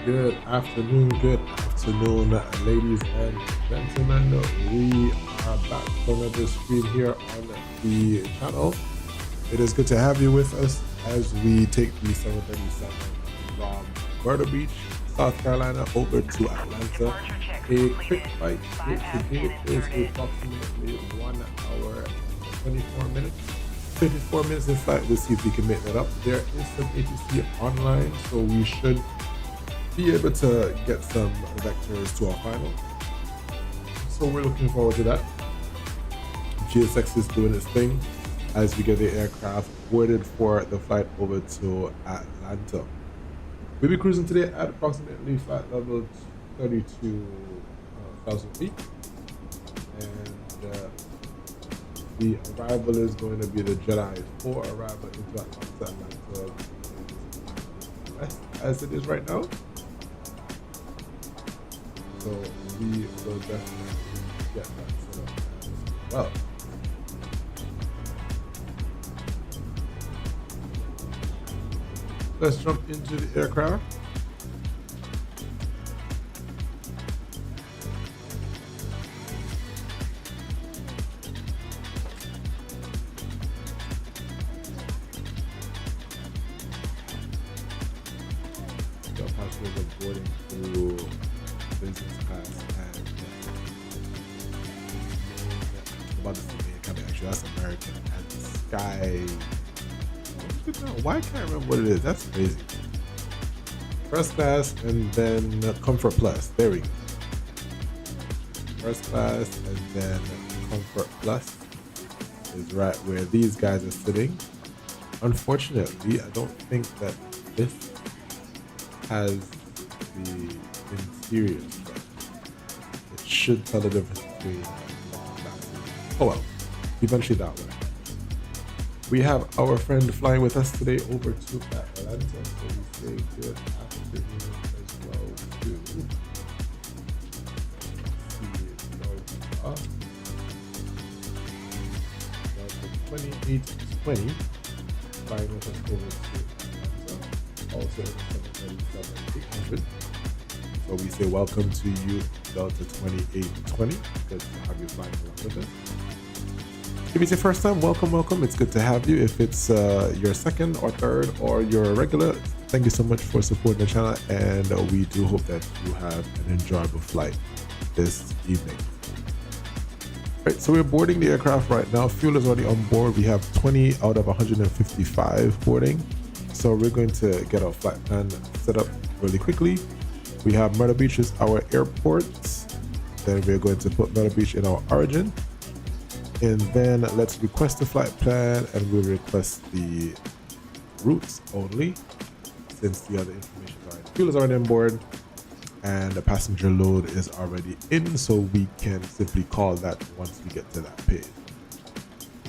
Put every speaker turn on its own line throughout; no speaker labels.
Good afternoon, ladies and gentlemen. We are back for another stream here on the channel. It is good to have you with us as we take the 737 from Myrtle Beach, South Carolina, over to Atlanta. A quick flight today is approximately 1 hour 24 minutes. 54 minutes in flight. We'll see if we can make that up. There is some ATC online, so we should be able to get some vectors to our final. So we're looking forward to that. GSX is doing its thing as we get the aircraft boarded for the flight over to Atlanta. We'll be cruising today at approximately flight level 32,000 feet. And the arrival is going to be the Jedi 4 arrival into Atlanta as it is right now. So we will definitely get that set up as well. Let's jump into the aircraft. The passengers are boarding through business class and about the main cabin. Actually, that's American and Sky. Why can't I remember what it is? That's crazy. First class and then Comfort Plus. There we go. First class and then Comfort Plus is right where these guys are sitting. Unfortunately, I don't think that this has the interior structure. It should tell the difference between oh well, eventually that way. We have our friend flying with us today over to Atlanta, so we say good afternoon as well too. Delta 2820 flying with us over to Atlanta, also 737-800. So we say welcome to you, Delta 2820. Good to have you flying along with us. If it's your first time, welcome. It's good to have you. If it's your second or third or your regular, thank you so much for supporting the channel, and we do hope that you have an enjoyable flight this evening. Right, so we're boarding the aircraft right now. Fuel is already on board. We have 20 out of 155 boarding. So we're going to get our flight plan set up really quickly. We have Myrtle Beach as our airport. Then we're going to put Myrtle Beach in our origin. And then let's request the flight plan, and we'll request the routes only since the other information is already. Fuel is already on board and the passenger load is already in, so we can simply call that once we get to that page.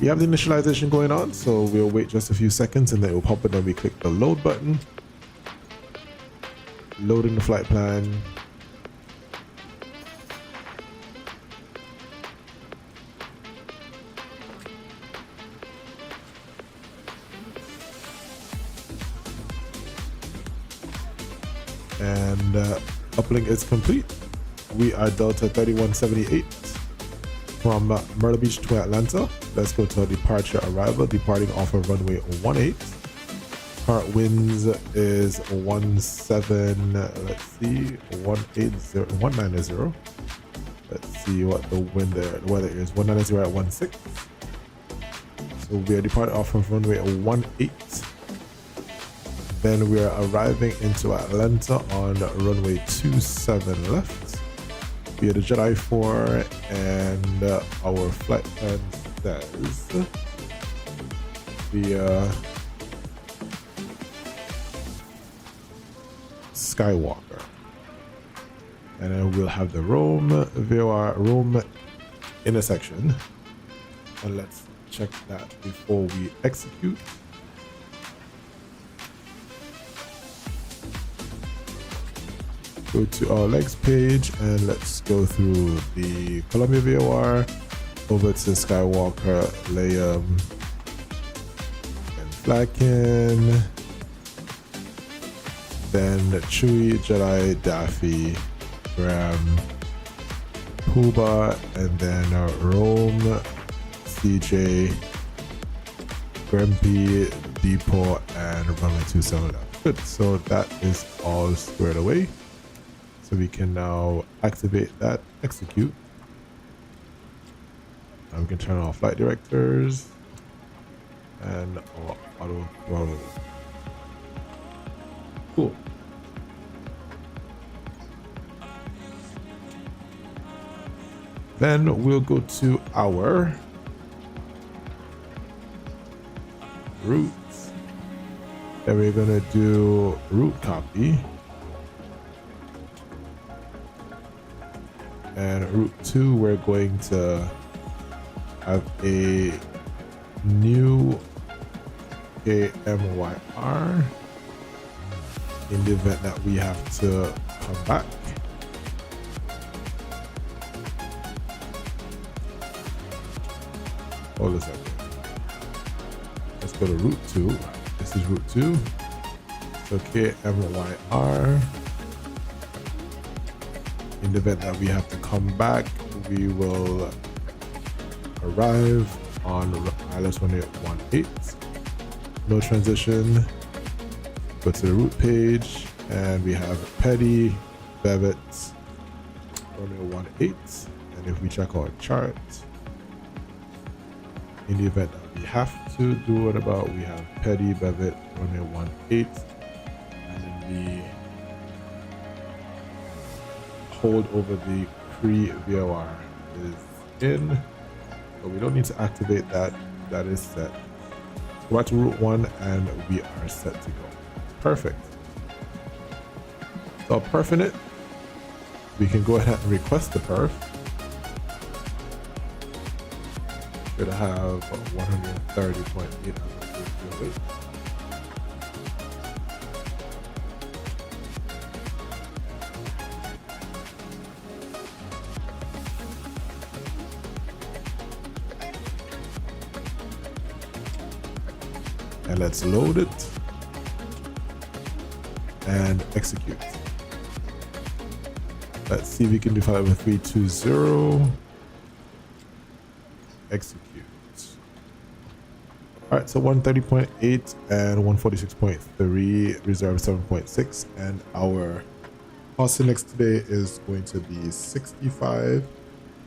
We have the initialization going on, so we'll wait just a few seconds and then it will pop up, and then we click the load button. Loading the flight plan. And uplink is complete. We are Delta 3178 from Myrtle Beach to Atlanta. Let's go to our departure arrival, departing off of runway 18. Current winds is 190. Let's see what the weather is. 190 at 16. So we are departing off of runway 18. Then we are arriving into Atlanta on runway 27 left. We are the Jedi 4, and our flight plan says the Skywalker. And then we'll have the Rome intersection. And let's check that before we execute. Go to our legs page and let's go through the Columbia VOR over to Skywalker, Liam, and Flacken. then Chewie, Jedi, Daffy, Graham, Puba, and then Rome, CJ, Grumpy, Depot, and Runway 27 left. Good, so that is all squared away. So we can now activate that, execute. And we can turn off flight directors and our auto throttle. Cool. Then we'll go to our routes. And we're gonna do route copy. And route 2, we're going to have a new Kmyr in the event that we have to come back. Hold a second. Let's go to route 2. This is route 2. So Kmyr. In the event that we have to come back, we will arrive on Aylex 1818. No transition. Go to the route page, and we have Petty, Bevet, 1818. And if we check our chart, in the event that we have to do it about, we have Petty, Bevet, 1818, and then we hold over the VRAM is in, so we don't need to activate that. That is set. Go back to route 1 and we are set to go. Perfect. So perfing it, we can go ahead and request the perf. Should have 130.8 weight. And let's load it and execute. Let's see if we can do 5320. Execute. All right, so 130.8 and 146.3, reserve 7.6, and our cost index today is going to be 65.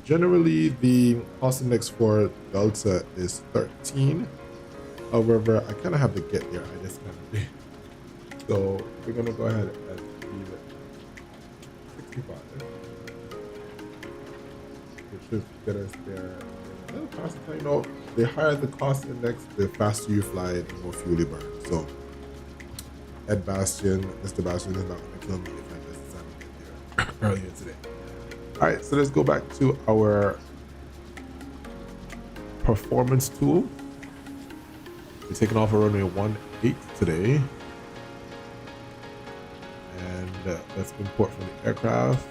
Generally, the cost index for Delta is 13. However, I kind of have to get there. I just kind of so we're gonna go ahead and leave it 65, which should get us there. You know, the higher the cost index, the faster you fly, the more fuel you burn. So, Ed Bastian, Mr. Bastian is not gonna kill me if I just decided to get there earlier today. All right, so let's go back to our performance tool. We're taking off a runway 18 today. And let's import from the aircraft,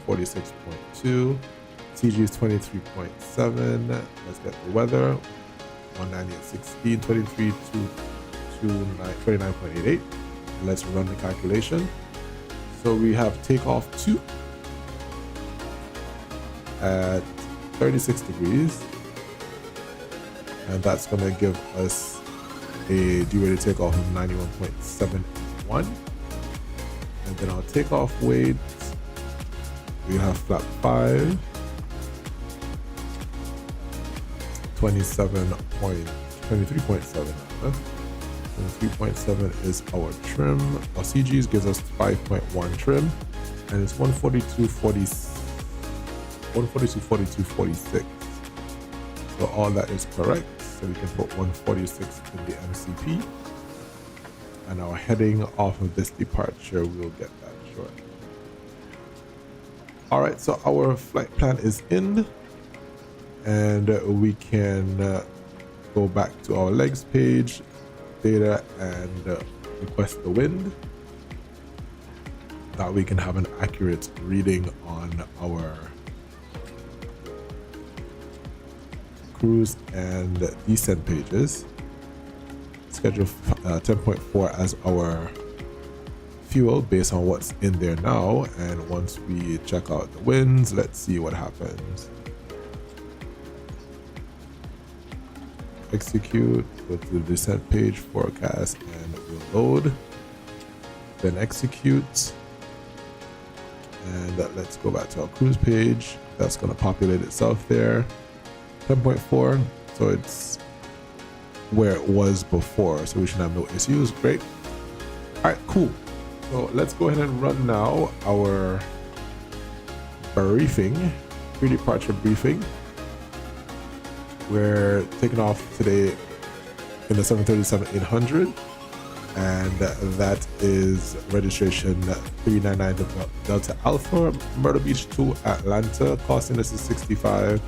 146.2. CG is 23.7. Let's get the weather, 190 at 16, 23 to 29.88. Let's run the calculation. So we have takeoff 2 at 36 degrees. And that's going to give us a due-weighted takeoff of 91.71. And then our takeoff weight, we have flap 5, 23.7. 23.7 is our trim. Our CGs gives us 5.1 trim, and it's 142.46. So all that is correct. So we can put 146 in the MCP, and our heading off of this departure, we'll get that shortly. All right, so our flight plan is in, and we can go back to our legs page, data, and request the wind. That we can have an accurate reading on our cruise and descent pages. Schedule 10.4 as our fuel based on what's in there now. And once we check out the winds, let's see what happens. Execute, go to the descent page, forecast, and we'll load. Then execute. And let's go back to our cruise page. That's going to populate itself there. 10.4, so it's where it was before, so we should have no issues. Great. All right, cool. So let's go ahead and run now our briefing, pre-departure briefing. We're taking off today in the 737-800, and that is registration 399 Delta Alpha, Myrtle Beach to Atlanta. Costing us is 65,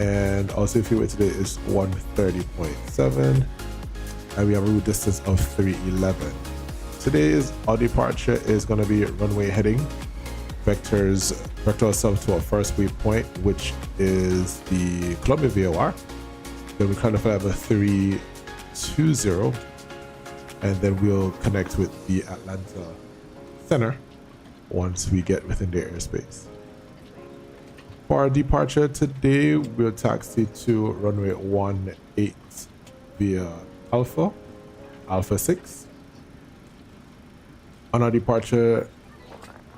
and also fuel weight today is 130.7, and we have a route distance of 311. Today's our departure is going to be runway heading. Vector ourselves to our first waypoint, which is the Columbia VOR. Then we kind of have a 320, and then we'll connect with the Atlanta Center once we get within their airspace. For our departure today, we'll taxi to runway 18 via Alpha 6. On our departure,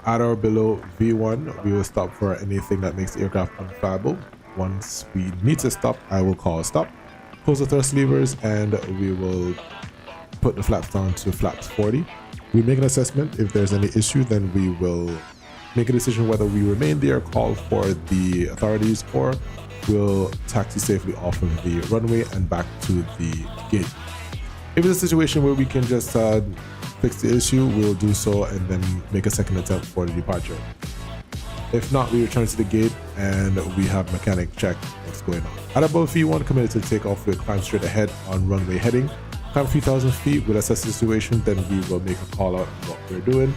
at or below V1, we will stop for anything that makes the aircraft unflyable. Once we need to stop, I will call stop, close the thrust levers, and we will put the flaps down to flaps 40. We make an assessment. If there's any issue, then we will make a decision whether we remain there, call for the authorities, or we'll taxi safely off of the runway and back to the gate. If it's a situation where we can just fix the issue, we'll do so and then make a second attempt for the departure. If not, we return to the gate and we have mechanic check what's going on. At above V1, committed to take off, we'll climb straight ahead on runway heading. Climb 3,000 feet, we'll assess the situation, then we will make a call out on what we're doing.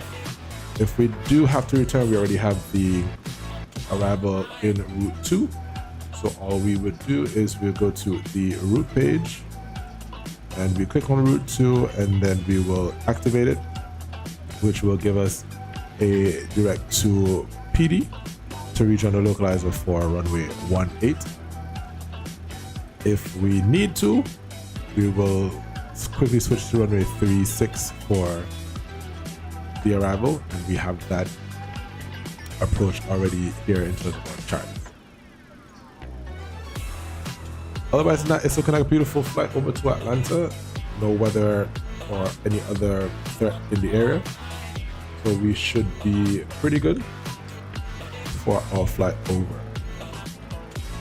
If we do have to return, we already have the arrival in route 2. So all we would do is we'll go to the route page and we click on route 2, and then we will activate it, which will give us a direct to PD to reach on the localizer for runway 18. If we need to, we will quickly switch to runway 36 for the arrival, and we have that approach already here into the chart. Otherwise than that, it's looking like a beautiful flight over to Atlanta. No weather or any other threat in the area, so we should be pretty good for our flight over.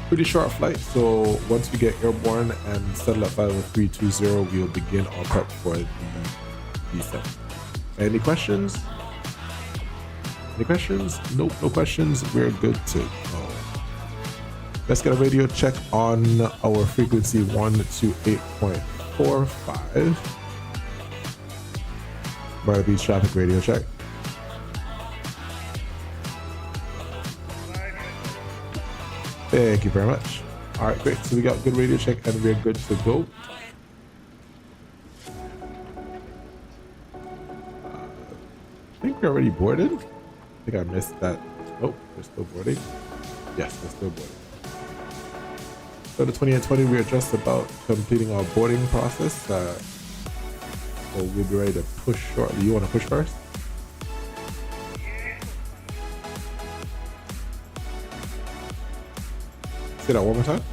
Pretty short flight, so once we get airborne and settle at level 320, we'll begin our prep for the descent. Any questions? Any questions? Nope, no questions. We're good to go. Let's get a radio check on our frequency 128.45. Myrtle Beach traffic radio check. Thank you very much. All right, great. So we got good radio check and we're good to go. I think we're already boarded. I think I missed that. Nope, we're still boarding. Yes, we're still boarding. So the 20 and 20, we are just about completing our boarding process. So we'll be ready to push shortly. You want to push first? Say that one more time.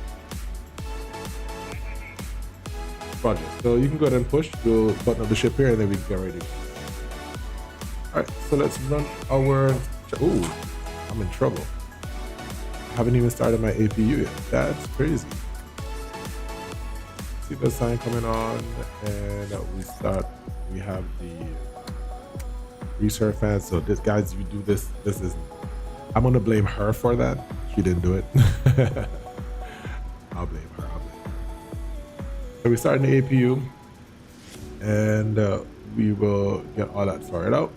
Roger. So you can go ahead and push. We'll button up the ship here and then we can get ready. All right, so let's run our... Ooh, I'm in trouble. Haven't even started my APU yet. That's crazy. See the sign coming on, and we have the resurf fan. So this, guys, if you do this, I'm gonna blame her for that. She didn't do it. I'll blame her. So we're starting the APU, and we will get all that sorted out.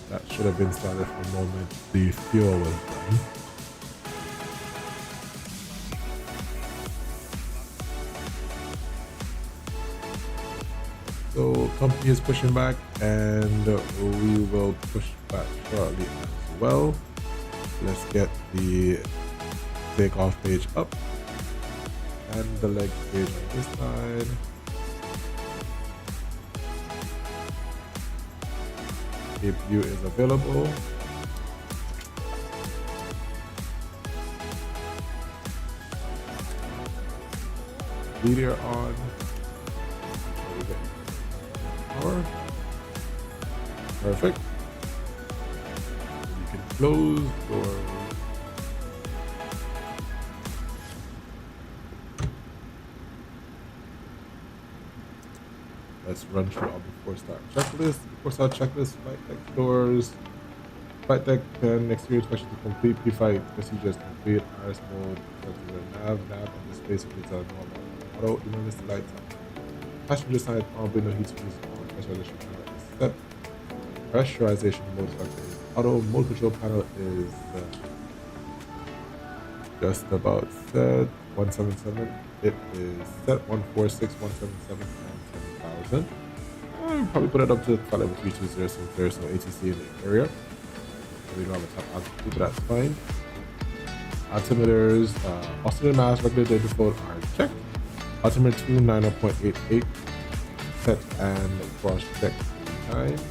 That should have been started from the moment the fuel was done. company is pushing back, and we will push back shortly as well. Let's get the takeoff page up and the leg page on this side. APU is available. Meteor on. Power. Perfect. You can close doors. Let's run through our before start checklist. Before start checklist, flight deck doors. Flight deck 10, exterior inspection to complete. Pre-flight procedures complete. RS mode, nav on display security normal. Auto emergency lights on. Passenger side on, window heat switches on. Pressurization panel is set. Pressurization mode selected is auto. Mode control panel is just about set. 177. It is set 146, 177, and 7000. I'll probably put it up to flight level 320 since there's no ATC in the area. We don't have a top altitude, but that's fine. Altimeters, oxygen mass, regular data default are checked. Altimeter 2, 90.88, set and cross check 3 times.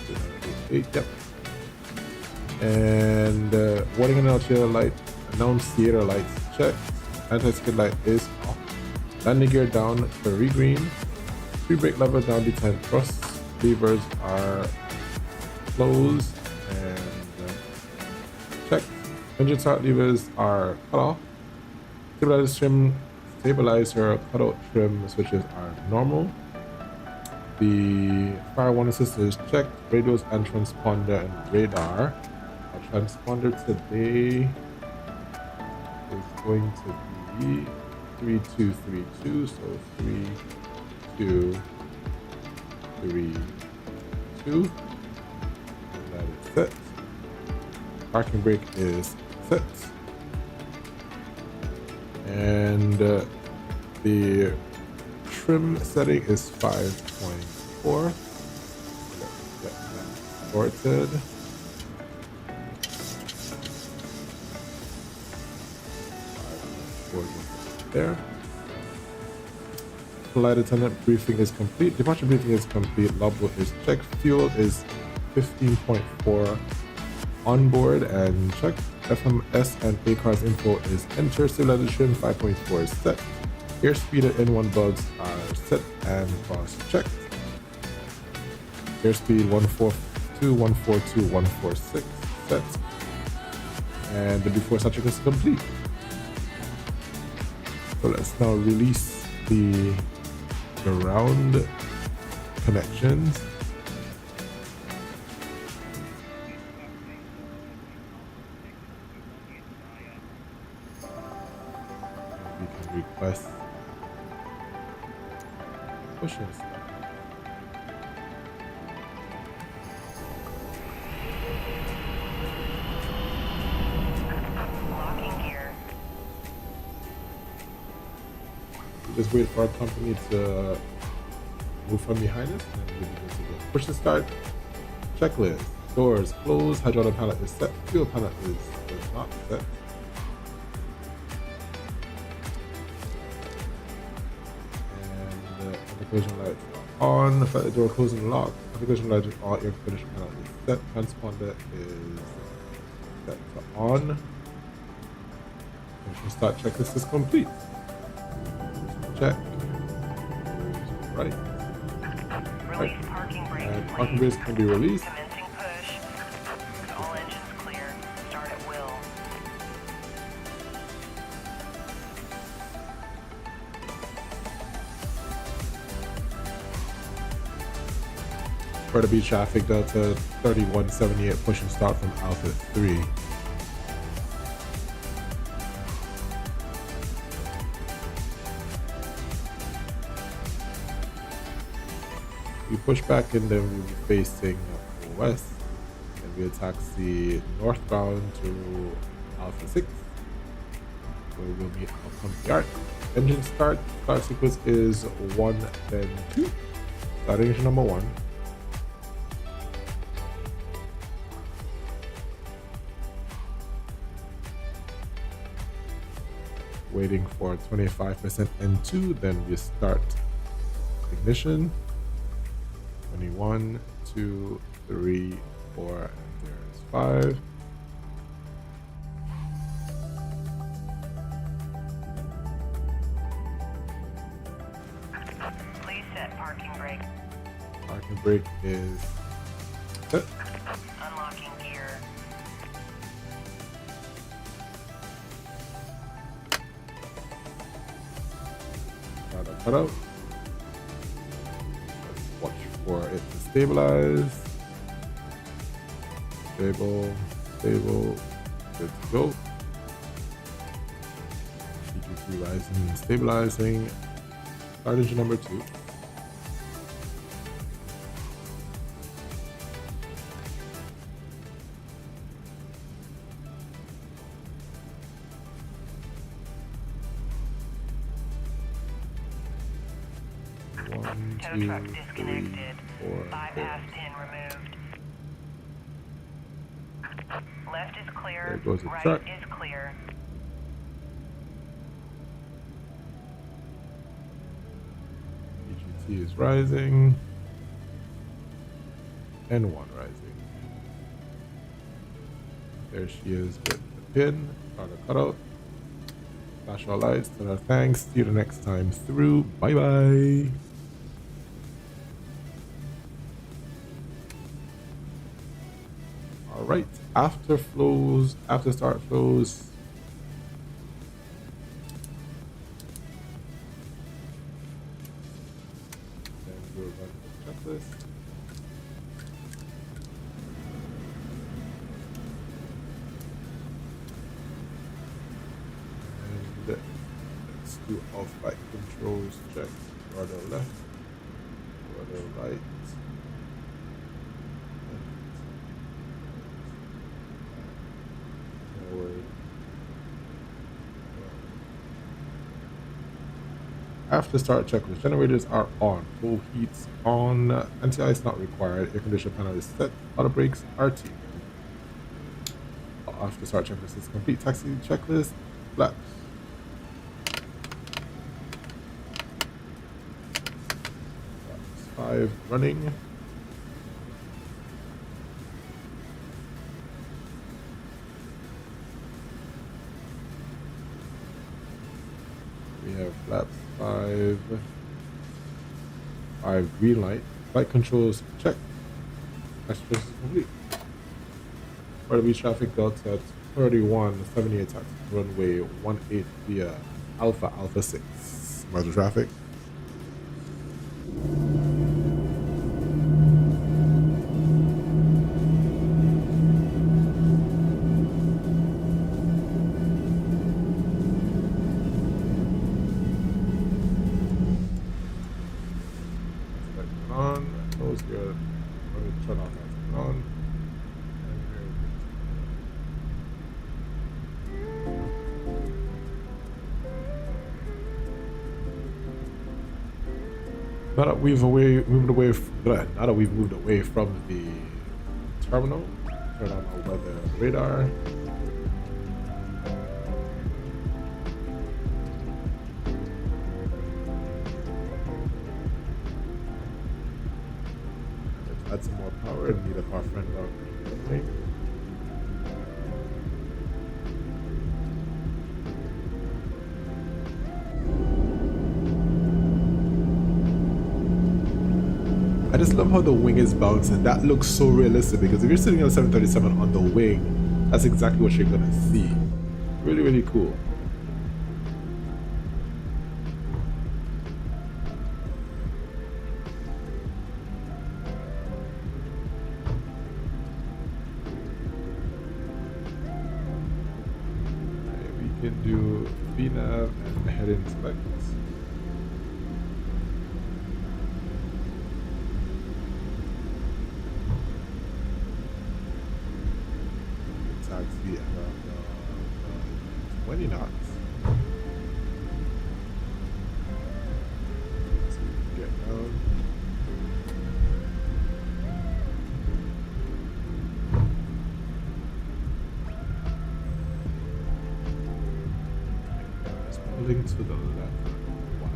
288, yep. And warning and annunciator light, annunciator lights checked. Anti-skid light is off. Landing gear down, very green. Free brake lever down, D10 thrust. Levers are closed and checked. Engine start levers are cut off. Stabilizer cutout trim switches are normal. The fire warning system is checked. Radios and transponder and radar. Our transponder today is going to be 3232, so 3232. That is set. Parking brake is set. And the trim setting is 5.4. Let's get that sorted. There. Flight attendant briefing is complete. Departure briefing is complete. Logbook is checked. Fuel is 15.4 on board and checked. FMS and ACARS info is entered. Stabilizer trim 5.4 is set. Airspeed and N1 bugs are set and cross checked. Airspeed 142, 142, 146 set. And the before start check is complete. So let's now release the ground connections. And we can request pushing start. Just wait for our company to move from behind us and we'll begin to go. Push to start. Checklist. Doors closed. Hydraulic pallet is set. Fuel pallet is not set. And application lights are on. The flight door closing and locked. Application lights are on. Air conditioning panel is set. Transponder is set to on. Push to start. Checklist is complete. Check. Right. And parking brakes can be released.
Commencing push. All engines clear. Start at will.
For the B traffic, Delta 3178 push and start from Alpha 3. We push back and then we'll be facing west, and we'll taxi northbound to Alpha 6, where we'll meet our Kmyr-Katl. Engine start sequence is 1, then 2. Starting engine number 1. Waiting for 25% N2, then we start ignition. 21, 2, 3, 4, and there's 5.
Please set parking brake.
Parking brake is set.
Unlocking gear.
Cut out. Let's watch for it to stabilize. Stable, good to go. PGT rising and stabilizing. Start engine number 2.
Tow truck disconnected. Bypass pin removed. Left is clear.
There goes the
right
truck.
is clear.
PGT is rising. N1 rising. There she is with the pin. Start a cutout. Flash our lights. Tell her thanks. See you the next time through. Bye bye. Alright, after start flows. Then we'll run the checklist. And let's do off-light controls check. Rudder left, rudder right. After start checklist, generators are on, full heats on, anti-ice not required, air conditioner panel is set, auto brakes RT. After start checklist is complete, taxi checklist, flaps. Flaps 5 running. We have flaps 5 green light. Flight controls check. Express is complete. Waterby traffic Delta 3178 taxi runway 18 via Alpha 6. Roger traffic. Turn off lights on. Now that we've moved away from the terminal, turn on our weather radar. Add some more power and meet up our friend on the plane. I just love how the wing is bouncing. That looks so realistic because if you're sitting on a 737 on the wing, that's exactly what you're gonna see. Really, really cool. We can do VNAV and head inspect. Taxi at 20 knots. Pulling to the left. Why?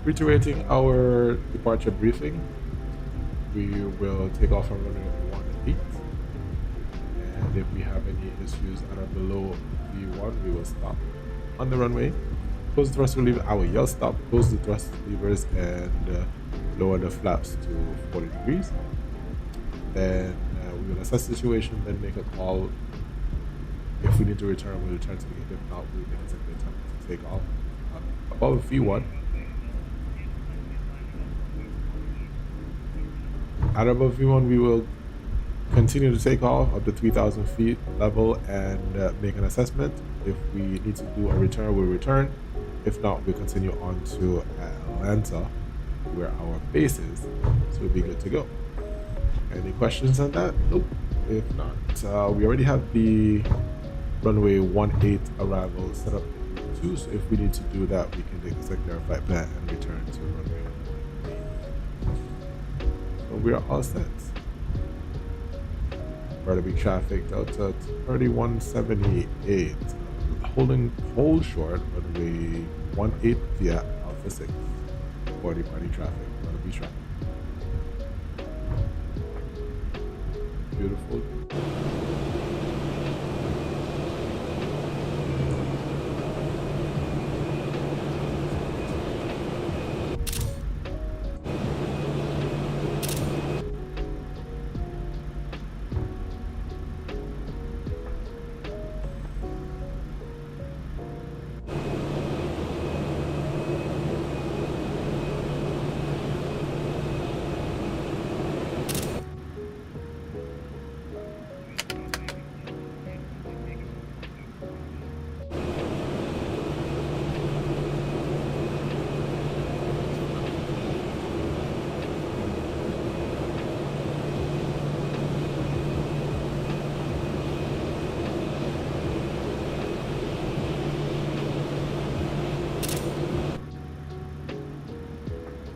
Reiterating our departure briefing, we will take off from runway 18, and if we have any issues that are below V1, we will stop on the runway, close the thrust lever, our yell stop, close the thrust levers, and lower the flaps to 40 degrees. Then we will assess the situation, then make a call. If we need to return, we'll return to the gate. If not, we'll make a second attempt to take off above V1. At above V1, we will continue to take off up to 3,000 feet level and make an assessment. If we need to do a return, we'll return. If not, we'll continue on to Atlanta, where our base is, so we'll be good to go. Any questions on that? Nope. If not, we already have the runway 18 arrival set up too, so if we need to do that, we can take a secondary flight plan and return to runway 8. So we are all set. Burgundy traffic Delta 3178, hold short runway 18 via Alpha 6 for departing traffic. Burgundy traffic. Beautiful.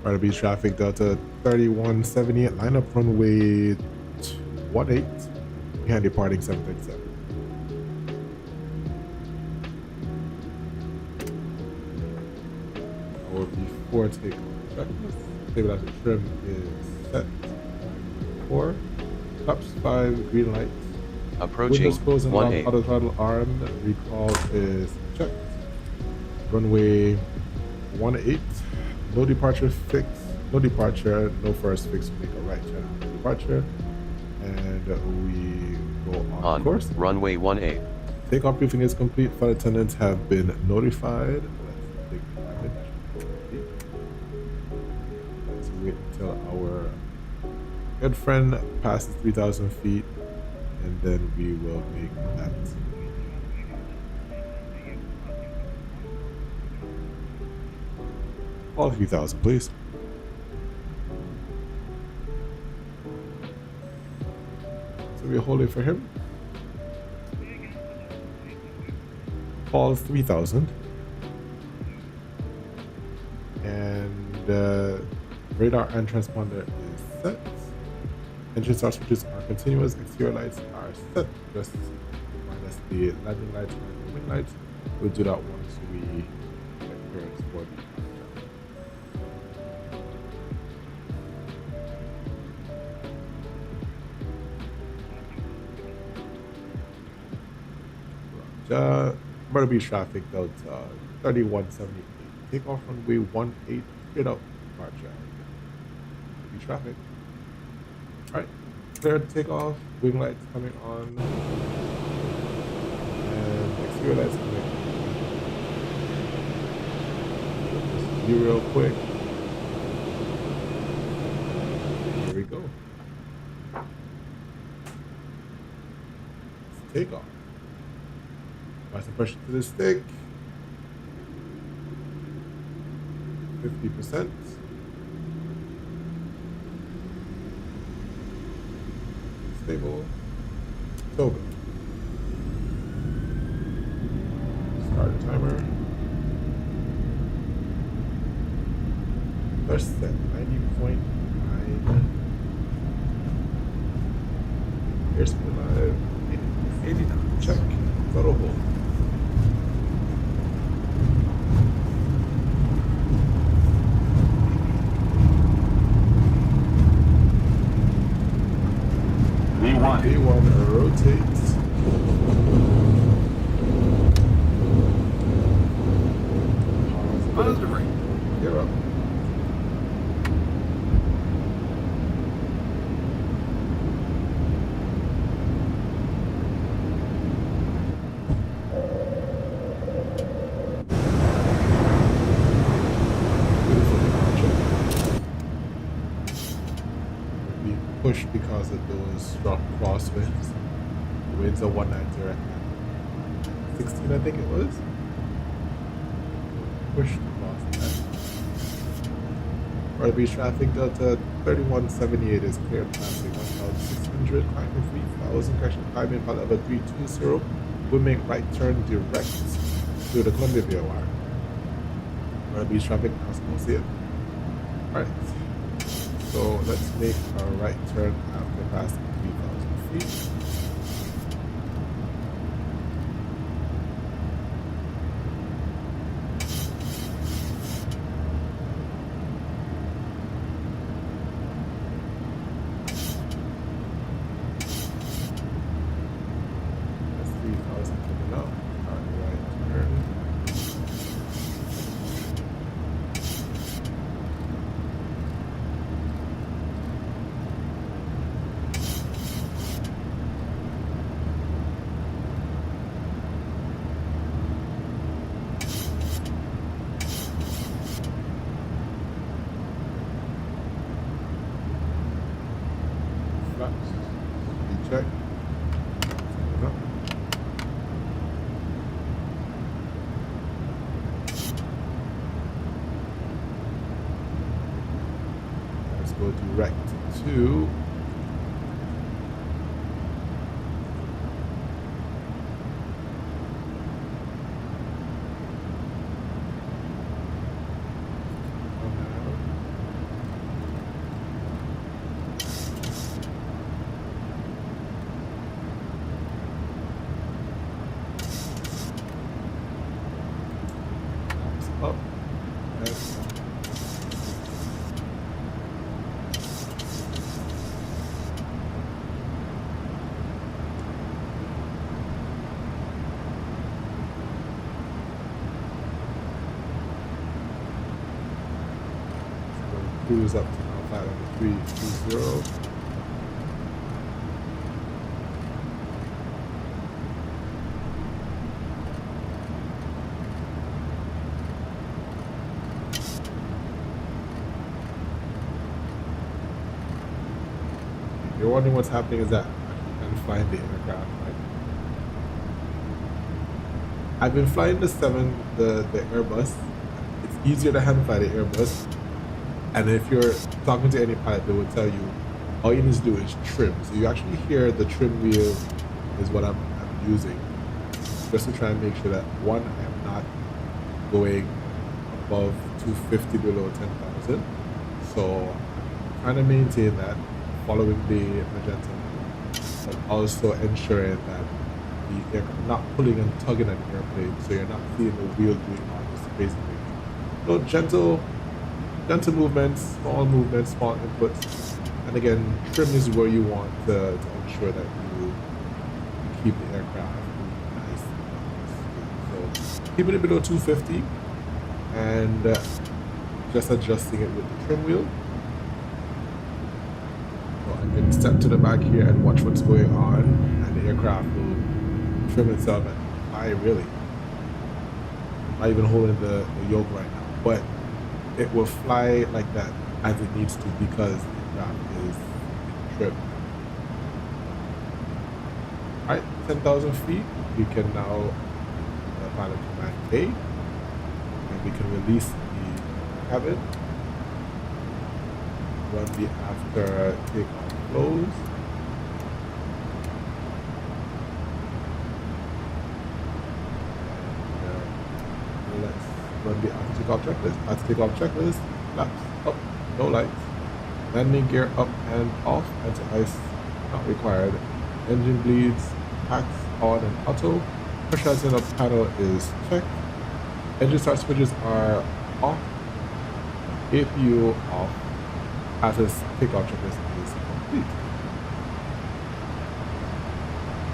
Burgundy traffic Delta 3178, line up runway 18, behind departing 737. Or before takeoff, checklist. Stabilizer trim is set. 4, tops 5, green lights.
Approaching
Windows closed and
18.
auto throttle arm. Recall is checked. Runway 18. No departure fix. No departure. No first fix. Make a right turn. Departure. And we go on course.
Runway 18.
Takeoff briefing is complete. Flight attendants have been notified. Let's take 5 minutes. Let's wait until our good friend passes 3,000 feet, and then we will make that. All 3,000, please. So we're holding for him. Falls 3,000. And radar and transponder is set. Engine start switches are continuous. Exterior lights are set. Just minus the landing lights and the wing lights. We'll do that once we get clearance for the Burgundy traffic Delta 3178. Take off runway 18, straight out departure. Burgundy traffic. Alright, clear to take off. Wing lights coming on. And exterior lights coming on. Just view real quick. Here we go. Let's take off. Apply some pressure to the stick. 50%. stable. So good. Start the timer. Lush set 90.9. Here's my live. 80 now. Check. Photo hold. V1 rotates. You're up. Pushed because of those strong crosswinds. The winds are 190 right now. 16, I think it was. Pushed across that. RB traffic Delta 3178 is clear, passing 1,600, climbing 3,000, correction climbing about level 320. We'll make right turn direct to the Columbia VOR. RB traffic now small see it. Alright. So let's make a right turn after passing 3,000 feet. That's 3,000 coming up. Right turn. Check. Let's go direct to up. That's cruise up to now 50320. You're wondering what's happening is that I can find the aircraft. Right? I've been flying the Airbus. It's easier to hand fly the Airbus. And if you're talking to any pilot, they will tell you all you need to do is trim. So you actually hear the trim wheel is what I'm using, just to try and make sure that one, I am not going above 250 below 10,000. So I'm trying to maintain that, following the magenta, but also ensuring that the aircraft not pulling and tugging an airplane, so you're not feeling the wheel doing all this crazy thing. So gentle movements, small inputs, and again, trim is where you want to ensure that you keep the aircraft nice. So keeping it below 250 and just adjusting it with the trim wheel. I can step to the back here and watch what's going on, and the aircraft will trim itself at high, really. I'm not even holding the yoke right now, but it will fly like that as it needs to because the aircraft is trimmed. Alright, 10,000 feet, we can now pilot command A, and we can release the cabin. Run the after takeoff close. takeoff checklist. At takeoff checklist, flaps up, no lights. Landing gear up and off, anti-ice not required. Engine bleeds, packs on and auto. Pressurizing up panel is checked. Engine start switches are off. APU off. Asus takeoff checklist is complete.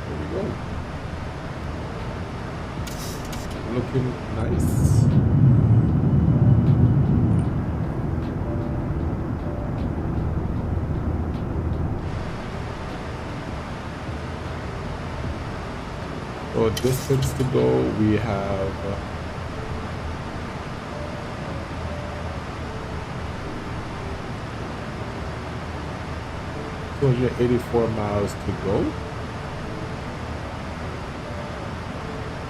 There we go. Looking nice. So distance to go, we have 284 miles to go.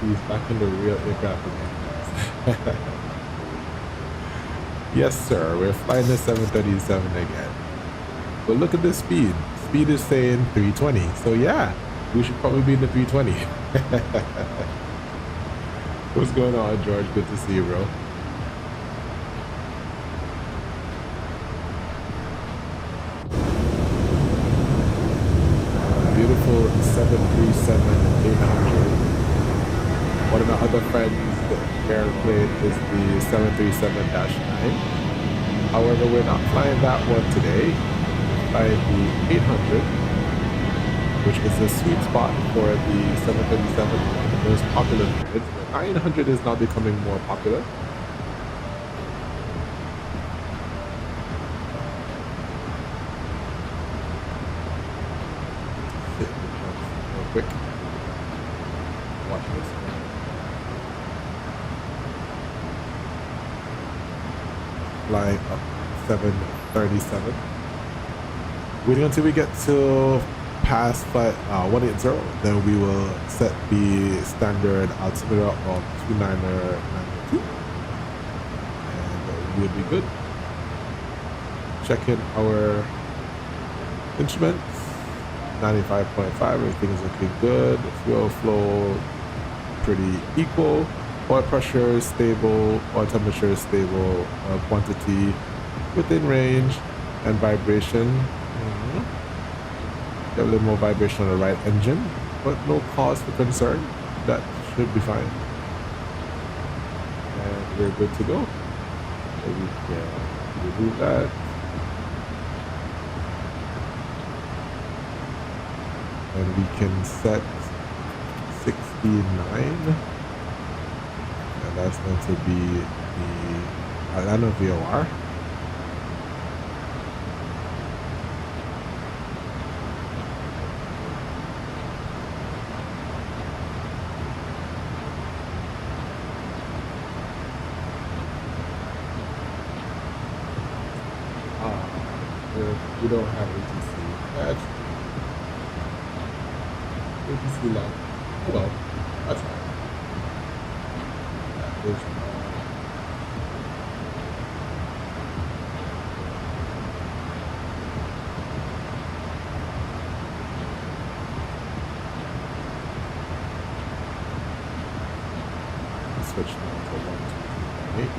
He's back in the real aircraft again. Yes, sir. We're flying the 737 again. But look at the speed. Speed is saying 320. So yeah, we should probably be in the 320. What's going on, George? Good to see you, bro. Beautiful 737-800. One of my other friends' airplane is the 737-9. However, we're not flying that one today. We're flying the 800, which is a sweet spot for the 737, one of the most popular grids. The 900 is now becoming more popular. Real quick. Watch this. Flying up 737. Waiting until we get to past flight 180, then we will set the standard altimeter of 2992, and we'll be good. Checking our instruments, 95.5, everything is looking good. Fuel flow pretty equal. Oil pressure is stable, oil temperature is stable, quantity within range, and vibration. Got a little more vibration on the right engine, but no cause for concern. That should be fine. And we're good to go. So we can remove that. And we can set 69. And that's going to be the Atlanta VOR. We don't have ATC. That's ATC lock. Hold on. That's fine. That is fine. Let's switch now to 1, 2, 3, 8.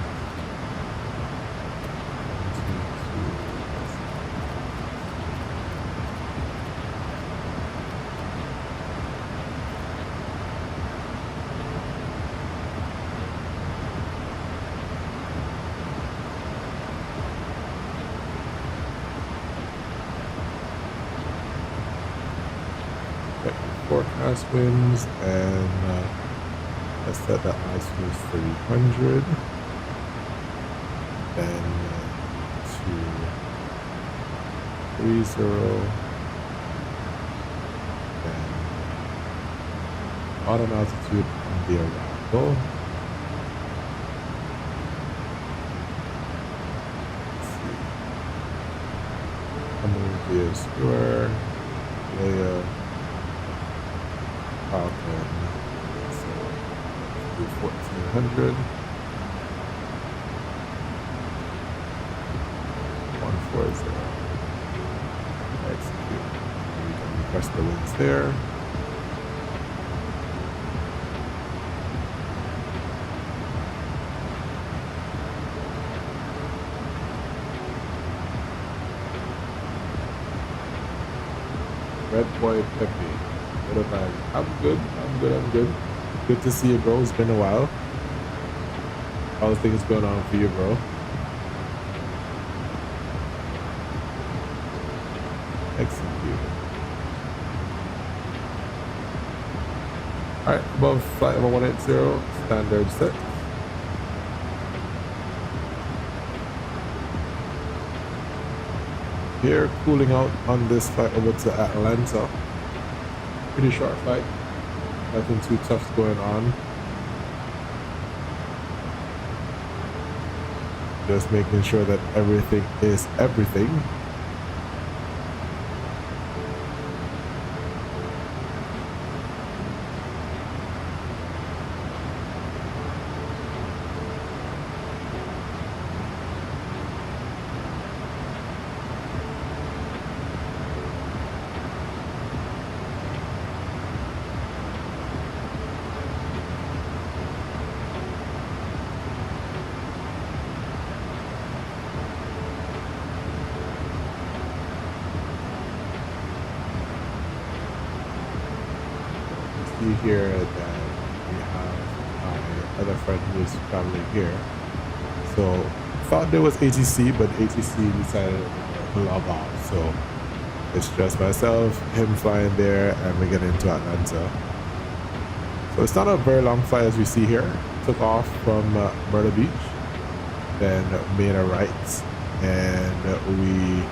Forecast winds, and let's set the ice to 300, then to 30, then autumn altitude on the arrival. Let's see. Coming via Square, Leia, Falcon, so do 1400, 140, execute. We can press the winds there. Red Boy Pepe. What a vibe. I'm good. Good to see you, bro. It's been a while. How's things going on for you, bro? Execute. Alright, above flight number 180, standard set. Here, cooling out on this flight over to Atlanta. Pretty short flight. Nothing too tough going on. Just making sure that everything is everything. Here that we have my other friend who is traveling here. So thought there was ATC, but ATC decided to log off. So it's just myself, him flying there, and we get into Atlanta. So it's not a very long flight as we see here. Took off from Myrtle Beach, then made a right, and we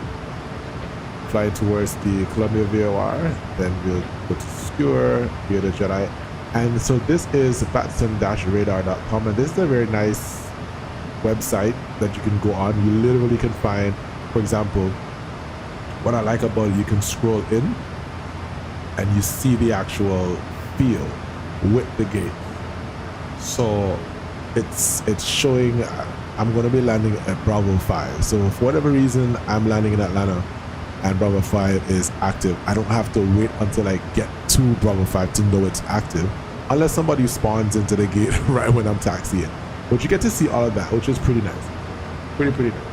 fly towards the Columbia VOR, then we'll go to Skewer via the Jedi. And so this is batson-radar.com, and this is a very nice website that you can go on. You literally can find, for example, what I like about it, you can scroll in and you see the actual field with the gate. So it's showing I'm going to be landing at Bravo 5. So for whatever reason, I'm landing in Atlanta and Bravo 5 is active. I don't have to wait until I get to Bravo 5 to know it's active, unless somebody spawns into the gate right when I'm taxiing. But you get to see all of that, which is pretty nice. Pretty nice.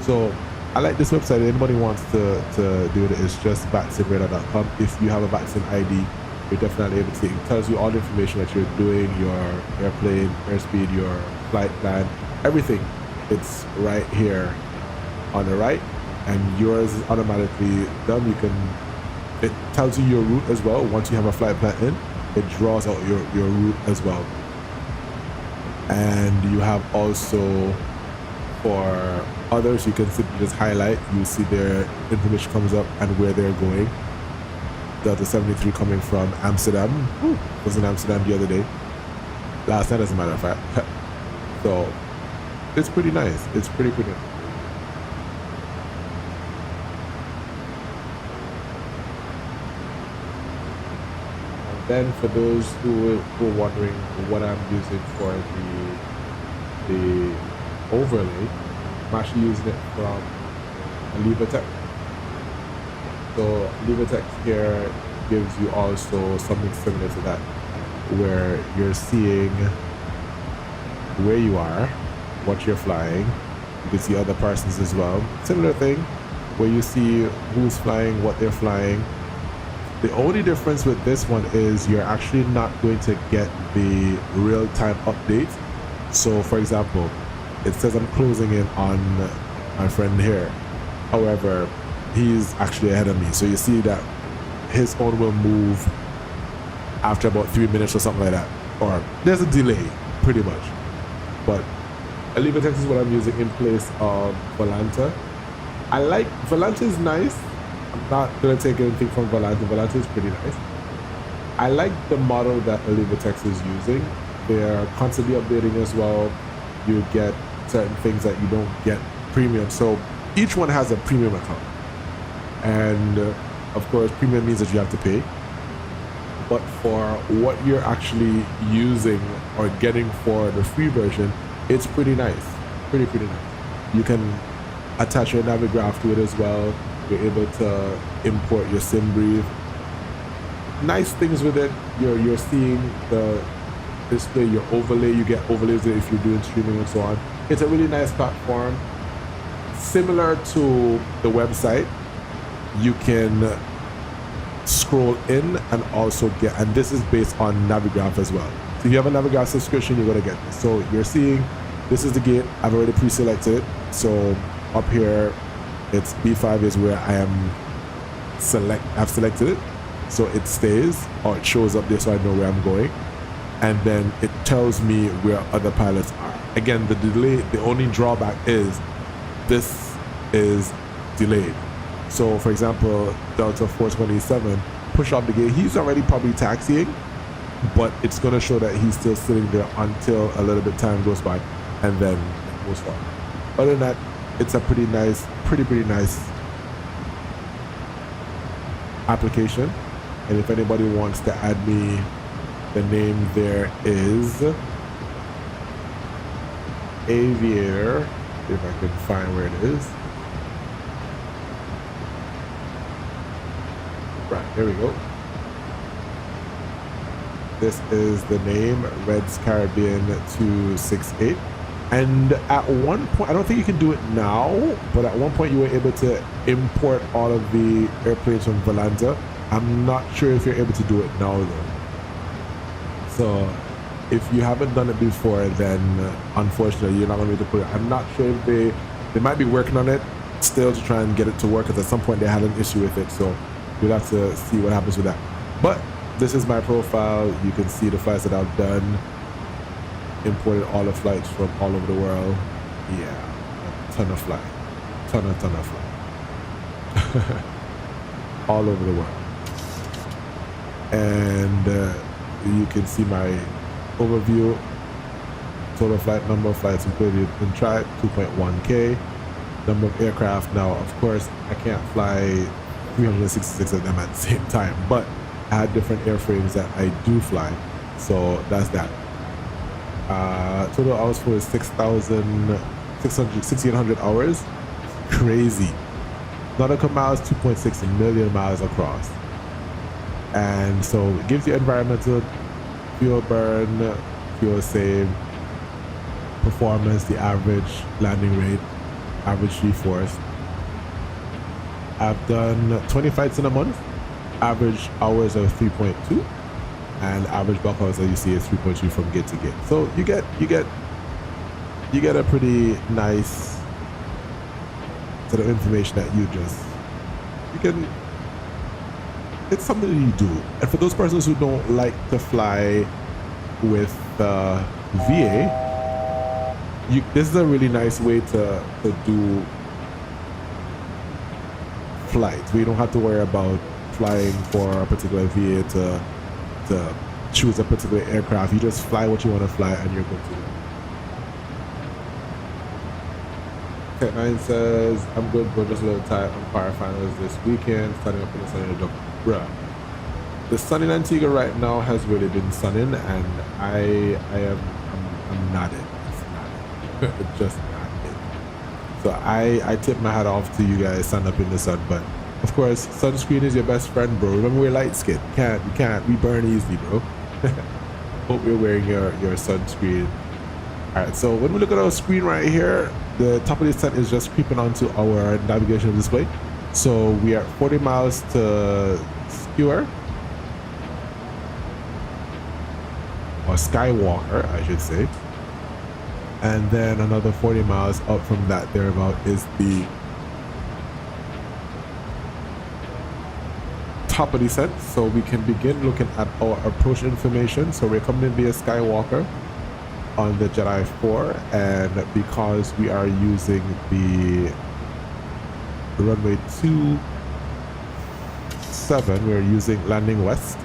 So I like this website. Anybody wants to do it, it's just batson-radar.com. If you have a Batson ID, you're definitely able to see it. It tells you all the information that you're doing, your airplane, airspeed, your flight plan, everything. It's right here on the right. And yours is automatically done. It tells you your route as well. Once you have a flight plan in, it draws out your route as well. And you have also, for others, you can simply just highlight. You see their information comes up and where they're going. Delta-73 coming from Amsterdam. Was in Amsterdam the other day. Last night, as a matter of fact. So it's pretty nice. It's pretty nice. Then for those who are wondering what I'm using for the overlay, I'm actually using it from Livestream. So Livestream here gives you also something similar to that, where you're seeing where you are, what you're flying. You can see other persons as well. Similar thing, where you see who's flying, what they're flying. The only difference with this one is you're actually not going to get the real-time update. So for example, it says I'm closing in on my friend here. However, he's actually ahead of me. So you see that his own will move after about 3 minutes or something like that. Or there's a delay, pretty much. But Livestream is what I'm using in place of Volanta. I like, Volanta is nice. I'm not going to take anything from Volanta. Volanta is pretty nice. I like the model that Livestream is using. They're constantly updating as well. You get certain things that you don't get premium. So each one has a premium account. And of course, premium means that you have to pay. But for what you're actually using or getting for the free version, it's pretty nice. Pretty nice. You can attach your Navigraph to it as well. You're able to import your SimBrief. Nice things with it. You're seeing the display, your overlay. You get overlays if you're doing streaming and so on. It's a really nice platform. Similar to the website, you can scroll in and also get, and this is based on Navigraph as well. So if you have a Navigraph subscription, you're going to get this. So you're seeing this is the gate. I've already pre-selected it. So up here, it's B5 is where I am I've selected it. So it stays, or it shows up there so I know where I'm going. And then it tells me where other pilots are. Again, the delay, the only drawback is this is delayed. So for example, Delta 427, push off the gate. He's already probably taxiing, but it's going to show that he's still sitting there until a little bit time goes by, and then it goes forward. Other than that, it's a pretty nice, pretty nice application. And if anybody wants to add me, the name there is Aviator. If I can find where it is. Right, there we go. This is the name, Reds Caribbean 268. And at one point, I don't think you can do it now, but at one point you were able to import all of the airplanes from Volanta. I'm not sure if you're able to do it now though. So if you haven't done it before, then unfortunately you're not going to be able to put it. I'm not sure if they might be working on it still to try and get it to work, because at some point they had an issue with it. So we'll have to see what happens with that. But this is my profile. You can see the flights that I've done. Imported all the flights from all over the world. Yeah, a ton of flight. Ton of flight. All over the world. And you can see my overview. Total flight number, flights included in track, 2.1K. Number of aircraft. Now, of course, I can't fly 366 of them at the same time, but I had different airframes that I do fly. So that's that. Total hours for is 1,600 hours. Crazy. Nautical miles, 2.6 million miles across. And so it gives you environmental, fuel burn, fuel save, performance, the average landing rate, average G-force. I've done 20 flights in a month. Average hours are 3.2. And average block hours, as you see, is 3.2 from gate to gate. So you get a pretty nice sort of information that you can. It's something that you do. And for those persons who don't like to fly with VA, this is a really nice way to do flights where you don't have to worry about flying for a particular VA to choose a particular aircraft. You just fly what you want to fly and you're good to go. Cat9 says, I'm good, but just a little tight on power finals this weekend, starting up in the sunny Dock. Bruh. The sun in Antigua right now has really been sunning, and I'm not it. It's not it. It's just not it. So I tip my hat off to you guys stand up in the sun, but of course, sunscreen is your best friend, bro. Remember, we're light skin. You can't. We burn easily, bro. Hope you're wearing your sunscreen. All right. So when we look at our screen right here, the top of this tent is just creeping onto our navigational display. So we are 40 miles to Skewer, or Skywalker, I should say. And then another 40 miles up from that, thereabout, is the top of descent. So we can begin looking at our approach information. So we're coming in via Skywalker on the Jedi 4, and because we are using the runway 27, we're using landing west.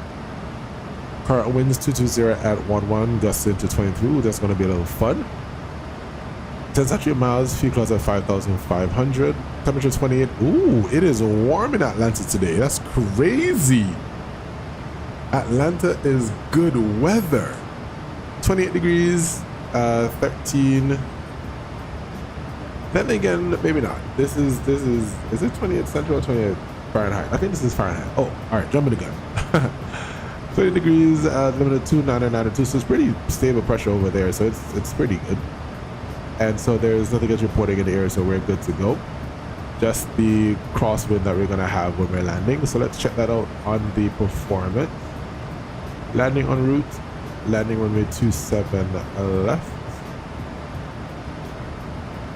Current winds 220 at 11, gusting to 22. That's going to be a little fun. 10 miles, fuel clouds at 5,500. Temperature 28. Ooh, it is warm in Atlanta today. That's crazy. Atlanta is good weather. 28 degrees, 13. Then again, maybe not. This is it 28 Central or 28 Fahrenheit? I think this is Fahrenheit. Oh, all right, jumping the gun. 20 degrees, limited 2,992. So it's pretty stable pressure over there. So it's pretty good. And so there's nothing else reporting in the area, so we're good to go. just the crosswind that we're gonna have when we're landing. So let's check that out on the performance. Landing en route, landing runway 27 left.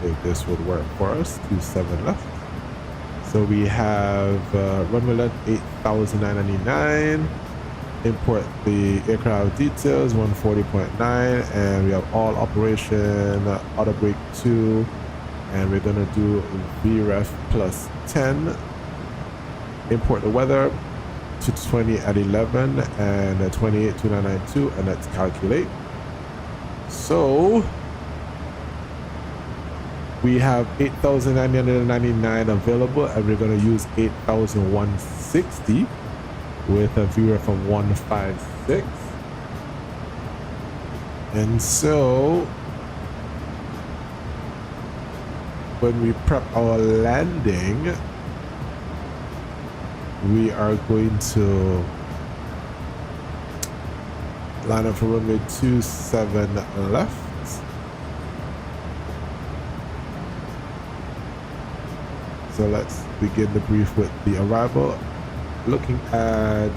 If this would work for us, 27 left. So we have runway length 8,999. Import the aircraft details 140.9, and we have all operation auto brake 2, and we're gonna do VREF plus 10. Import the weather to 20 at 11 and 28,2992, and let's calculate. So we have 8,999 available, and we're gonna use 8,160 with a viewer from 156. And so when we prep our landing, we are going to line up for runway 27 left. So let's begin the brief with the arrival. Looking at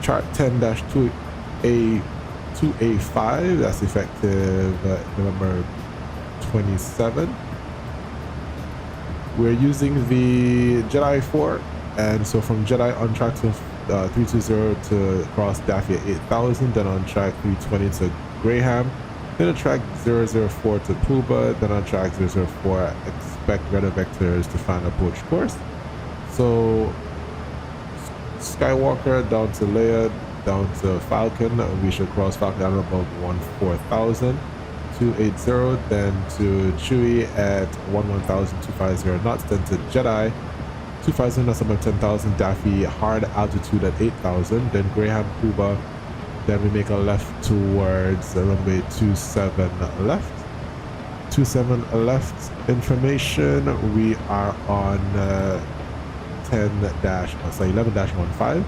chart 10-2A5, that's effective November 27. We're using the Jedi 4, and so from Jedi on track to 320 to cross Daffy at 8,000, then on track 320 to Graham, then on track 004 to Puba, then on track 004 expect radar vectors to find approach course. So Skywalker down to Leia, down to Falcon, we should cross Falcon down above 14,000, 280, then to Chewie at 11,250 knots, then to Jedi 2,000 knots above 10,000, Daffy hard altitude at 8,000, then Graham Cuba, then we make a left towards runway 27 left. 27 left information, we are on 11-15,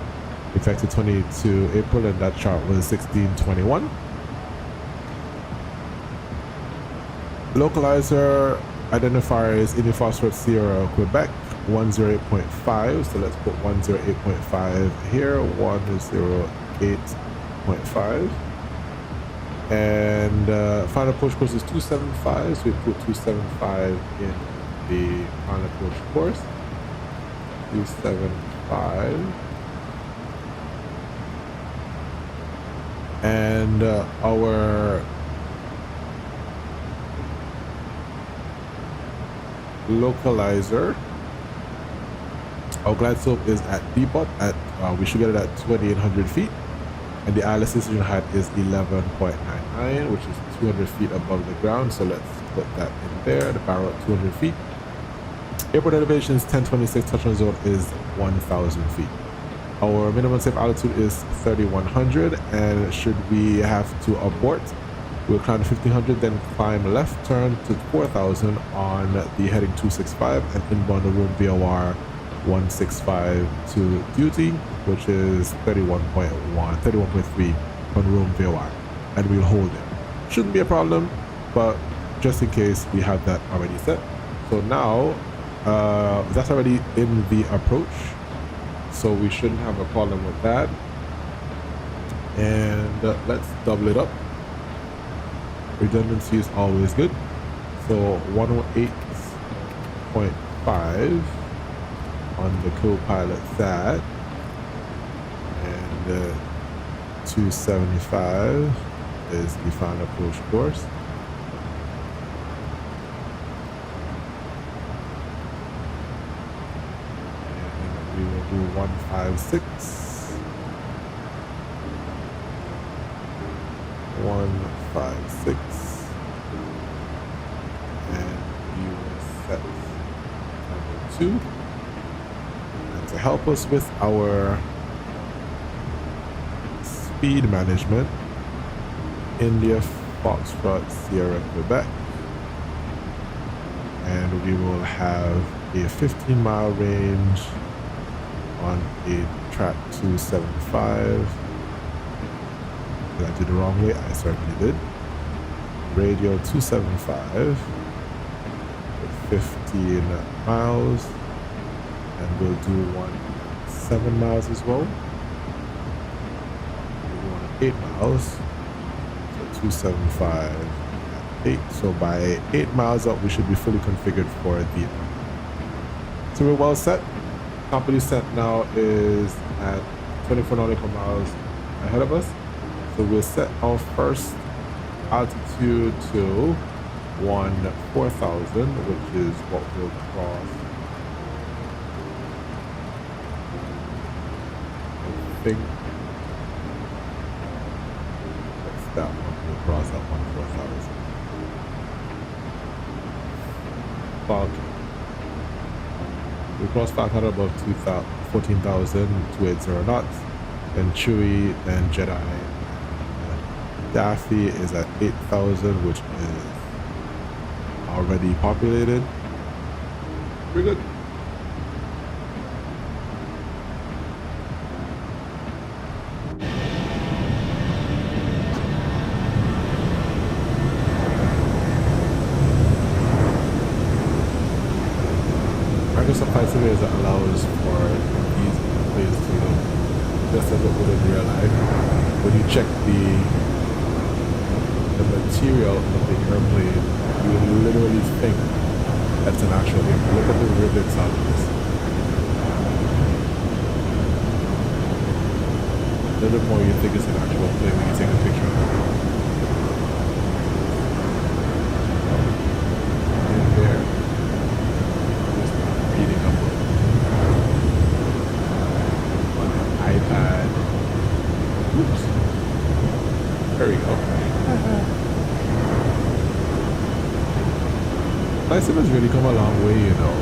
effective 22 April, and that chart was 1621. Localizer identifiers Indy Foxtrot Sierra Quebec 108.5, so let's put 108.5 here, 108.5, and final approach course is 275, so we put 275 in the final approach course. 275, and our localizer, our glide slope is at depot at we should get it at 2,800 feet, and the ILS decision height is 11.99, which is 200 feet above the ground. So let's put that in there, the barrel at 200 feet. Airport elevation is 1026, touchdown zone is 1,000 feet. Our minimum safe altitude is 3,100, and should we have to abort, we'll climb 1,500, then climb left turn to 4,000 on the heading 265, and inbound the room VOR 165 to duty, which is 31.3 on room VOR, and we'll hold it. Shouldn't be a problem, but just in case, we have that already set. So now that's already in the approach, so we shouldn't have a problem with that. And let's double it up. Redundancy is always good. So 108.5 on the co-pilot sat, and 275 is the final approach course. We will do 156, 156, and we will set number 2. And to help us with our speed management, India Foxtrot Sierra Quebec, and we will have a 15-mile range on a track 275. Did I do the wrong way? I certainly did. Radio 275 with 15 miles, and we'll do one 7 miles as well. We'll do one 8 miles, so 275 at 8. So by 8 miles up, we should be fully configured for the. So we're well set. Company set now is at 24 nautical miles ahead of us. So we'll set our first altitude to 4,000, which is what we'll cross. I think that's that one. We'll cross that 4,000. Falcon. We cross Falcon above 14,280 knots. Then Chewie, then Jedi. Daffy is at 8,000, which is already populated. Pretty good. Microsoft Flight Simulator allows for these plays to look just as it would in real life. When you check the material of the airplane, you literally think that's an actual airplane. Look at the rivets on this. A little bit more, you think it's an actual plane when you take a picture of it. In there, just beating up on the iPad. Oops. There we go. Flight sim has really come a long way, you know.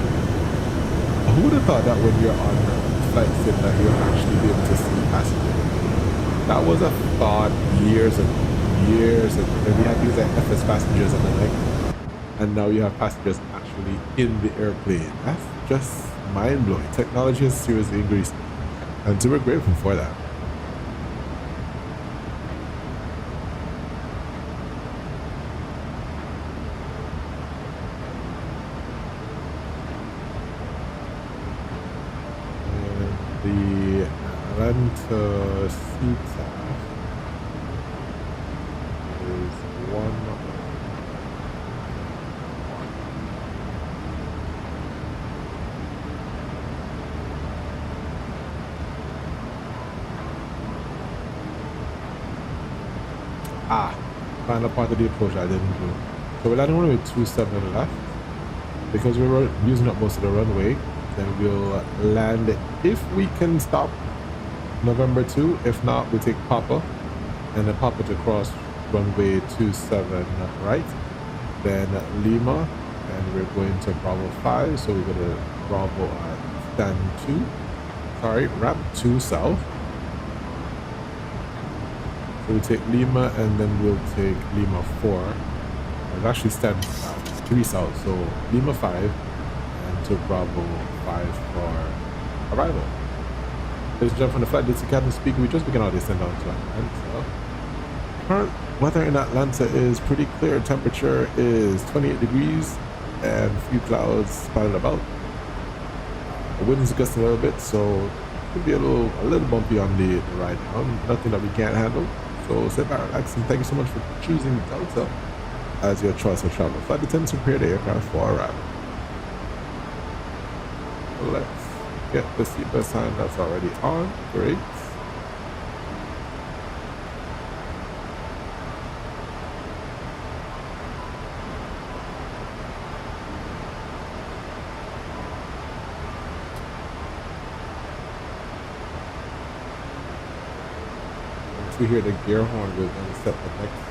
Who would have thought that when you're on flight sim that you'll actually be able to see passengers? That was a thought years ago. Then we had these like FS passengers on the like, and now you have passengers actually in the airplane. That's just mind blowing. Technology has seriously increased, and so we're grateful for that. The Atlanta Sita is 1. Final part of the approach I didn't do. So we're landing runway 27 left. Because we were using up most of the runway, then we'll land if we can stop November 2. If not, we take Papa and then Papa to cross runway 27 right, then Lima, and we're going to Bravo 5. So we're going to Bravo at stand 2, sorry, ramp 2 south. So we take Lima and then we'll take Lima 4. It's actually stand 3 south, so Lima 5 and to Bravo 5 for arrival. Ladies and gentlemen, from the flight DC captain speaking, we just began our descent down to Atlanta. Current weather in Atlanta is pretty clear. Temperature is 28 degrees and a few clouds spotted about. The wind is gusting a little bit, so it could be a little bumpy on the ride down. Nothing that we can't handle. So sit back, relax, and thank you so much for choosing Delta as your choice of travel. Flight attendants prepare the aircraft for arrival. Let's get the seatbelt sign that's already on. Great. Once we hear the gear horn, we're going to set the next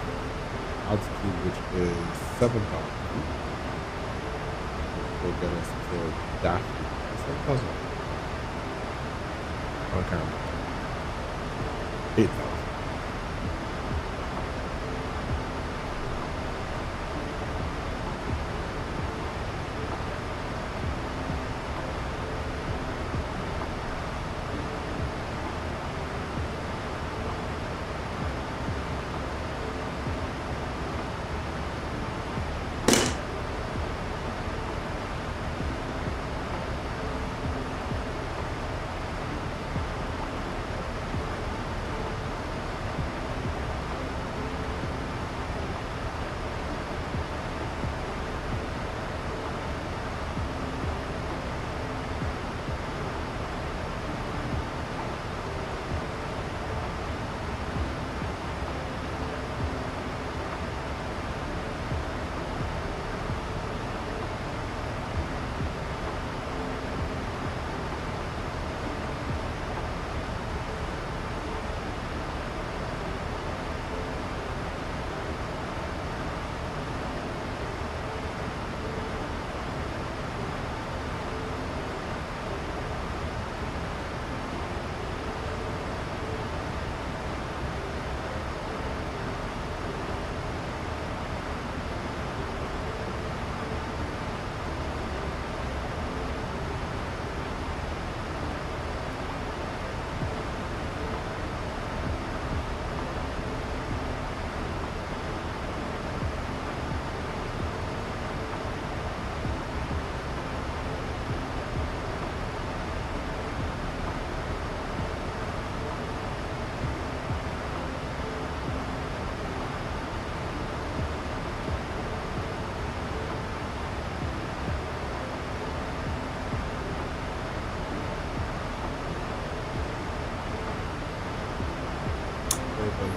altitude, which is 7,000 feet. Will get us to Daphne. 7,000. Okay. 8,000.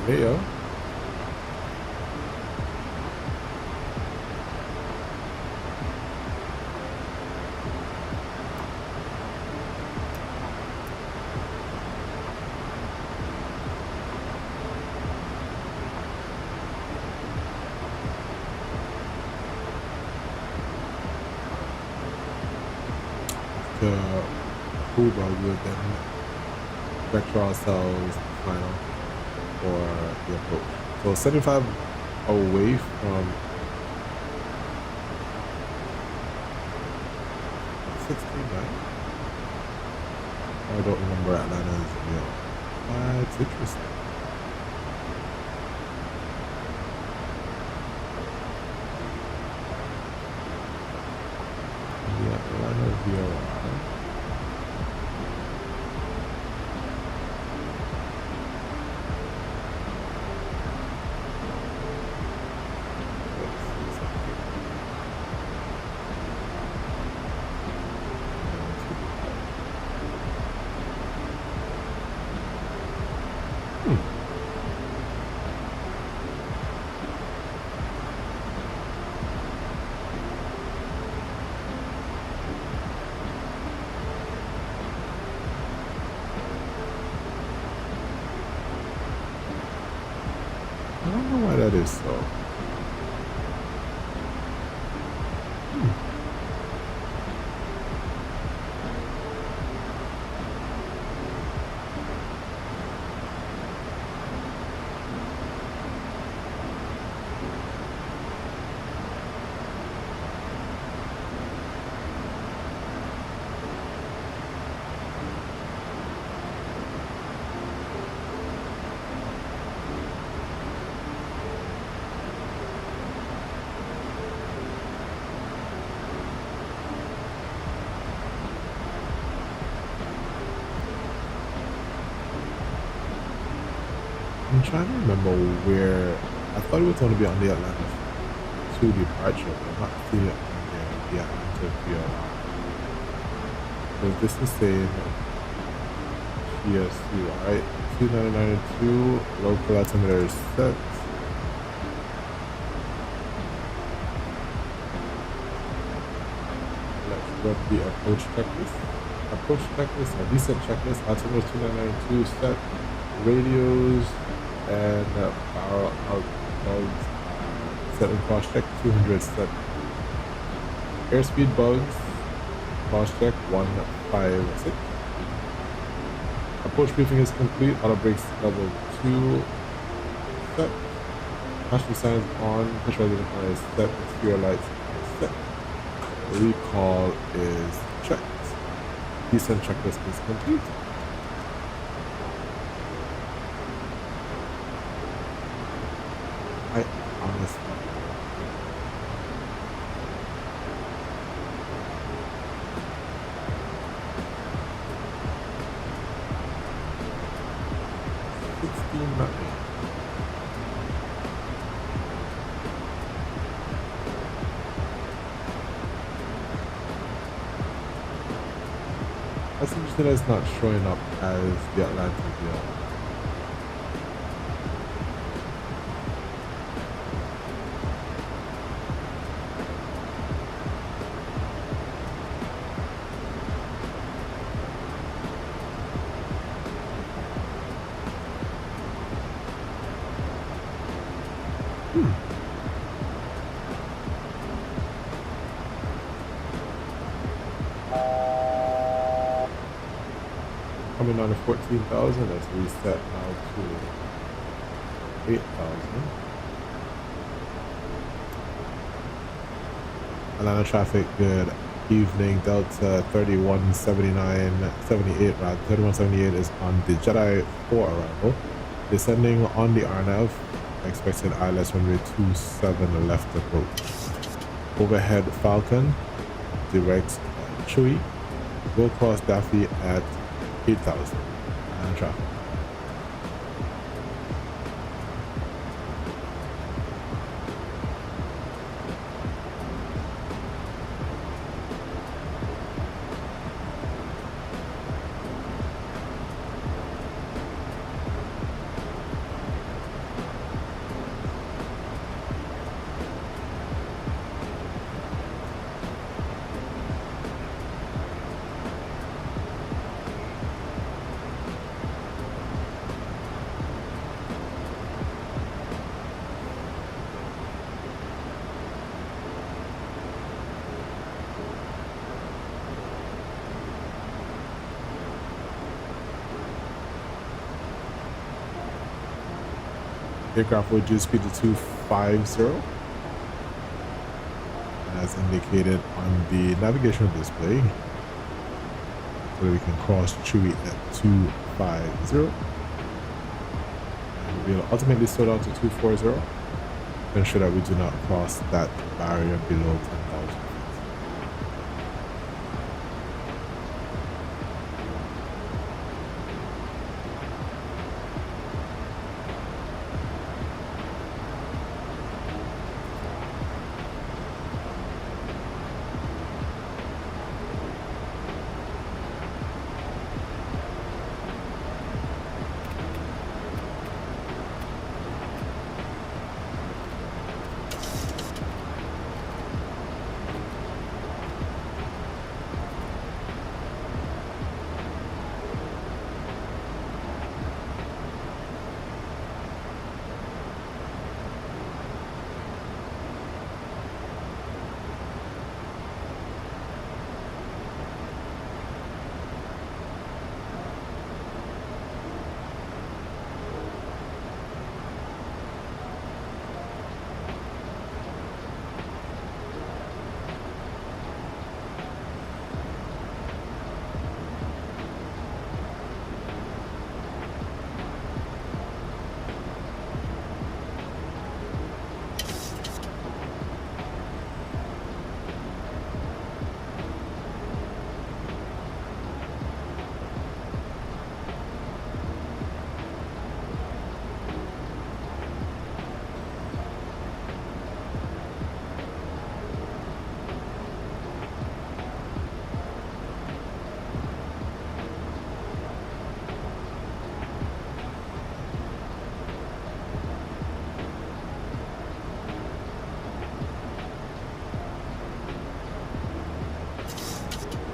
Leo. The Cuba will then vector ourselves final for the approach. So 75 away from 69. I don't remember Atlanta's deal. That's interesting. The Atlanta VRAM. I don't know why that is so. I'm trying to remember where I thought it was going to be on the Atlanta to departure, but I'm not seeing it on the Atlanta VRAM. Because this is saying PSC, right? 2992, local altimeter is set. Let's run the approach checklist. Approach checklist, a decent checklist, altimeter 2992 set, radios, and barrel bugs set and cross check 200 set. Airspeed bugs cross check 156. Approach briefing is complete. Auto brakes level 2 set. Passenger signs on. Push identifier is set. Exterior lights are set. Recall is checked. Descent checklist is complete. I honestly nothing. That's interesting that it's not showing up as the Atlanta deal. Coming down to 14,000, let's reset now to 8,000. Atlanta traffic, good evening. Delta 3178 rather, 3178 is on the Jedi 4 arrival. Descending on the RNAV, expected Aylex runway 27 left approach. Overhead Falcon, direct Chewy, go across Daffy at 8,000 and traffic. aircraft will reduce speed to 250 as indicated on the navigational display, so that we can cross through it at 250. And we'll ultimately slow down to 240 to ensure that we do not cross that barrier below 10,000 feet.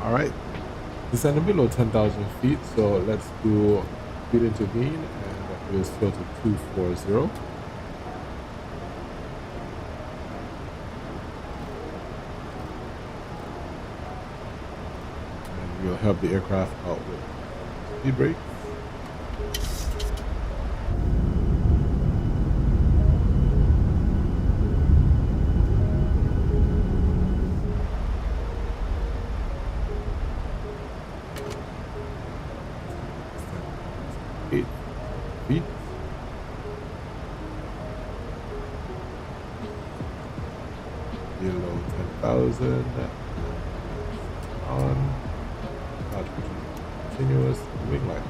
All right, descending below 10,000 feet, so let's do speed intervene and we'll slow to 240. And we'll help the aircraft out with speed brakes. Feet. Below 10,000. On. Continuous wing line.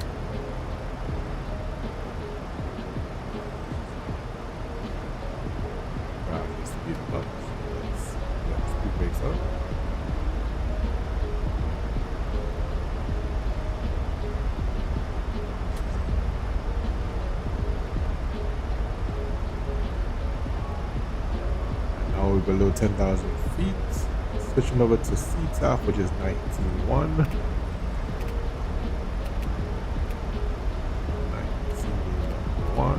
Speed up. Let's get speed brakes up. Below 10,000 feet, switching over to CTAF, which is 19.1. 19.1.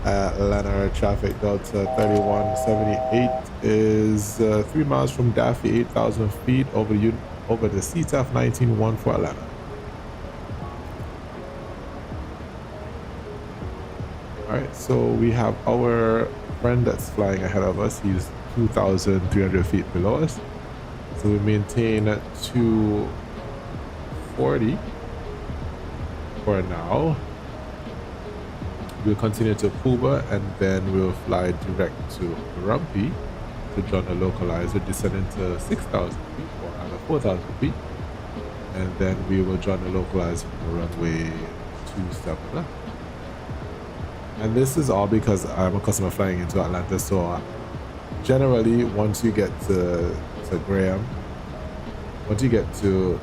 Atlanta traffic DAL3178 is 3 miles from Daffy, 8,000 feet over the CTAF 19.1 for Atlanta. All right, so we have our friend that's flying ahead of us. He's 2,300 feet below us. So we maintain 240 for now. We'll continue to Puba and then we'll fly direct to Rumpy to join the localizer, descending to 6,000 feet or rather 4,000 feet. And then we will join the localizer on the runway 27. And this is all because I'm a customer flying into Atlanta. So generally, once you get to Graham, once you get to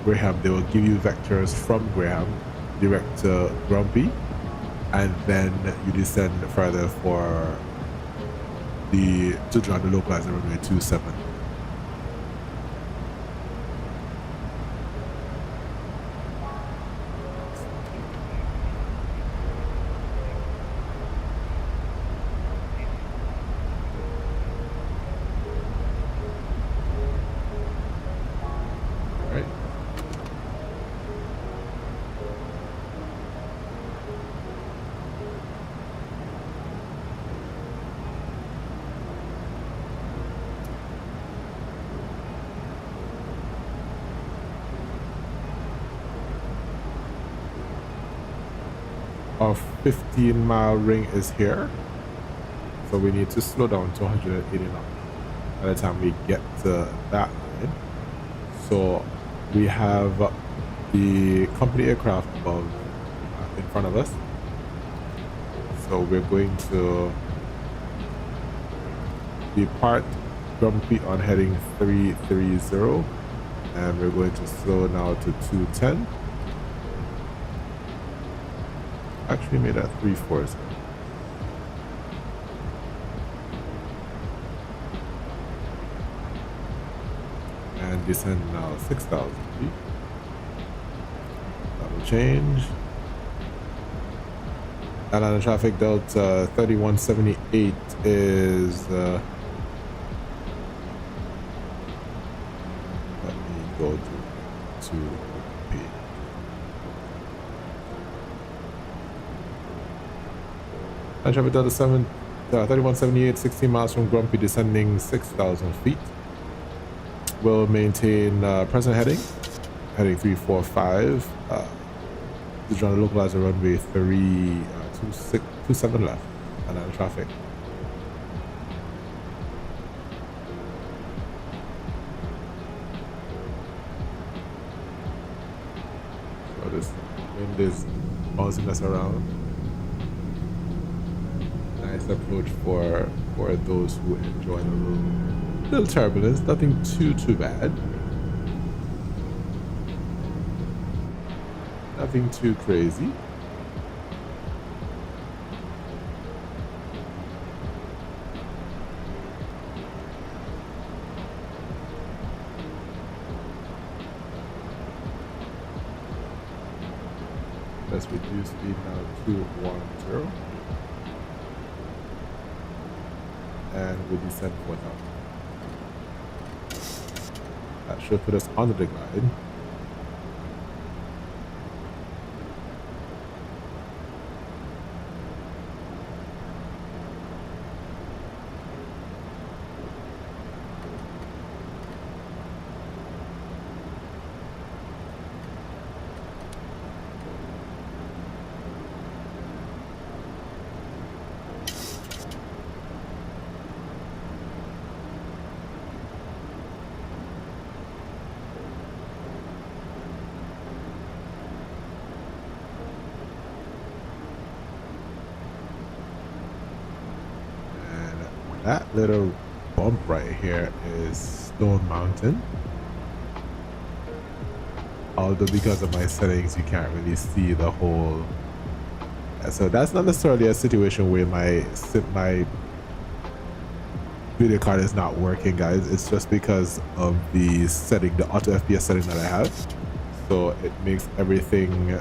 Graham, they will give you vectors from Graham direct to Grumpy. And then you descend further to join the localizer runway 27. our 15-mile ring is here. So we need to slow down to 180 knots by the time we get to that line. So we have the company aircraft above in front of us. So we're going to depart Grumpy on heading 330, and we're going to slow now to 210. Actually made that 340. And descend now 6,000 feet. That will change. Atlanta traffic Delta 3178 is let me go to page. Atlanta traffic Delta 3178, 16 miles from Grumpy, descending 6,000 feet. Will maintain present heading 345. Is trying to localize the runway 27 left and then traffic. So this wind is bouncing us around. Nice approach for those who enjoy a little turbulence. Nothing too bad. Nothing too crazy. Let's reduce speed now to 110. And we'll descend 4,000. That should put us on the decline. That little bump right here is Stone Mountain. Although because of my settings, you can't really see the whole. So that's not necessarily a situation where my video card is not working, guys. It's just because of the setting, the auto FPS setting that I have. So it makes everything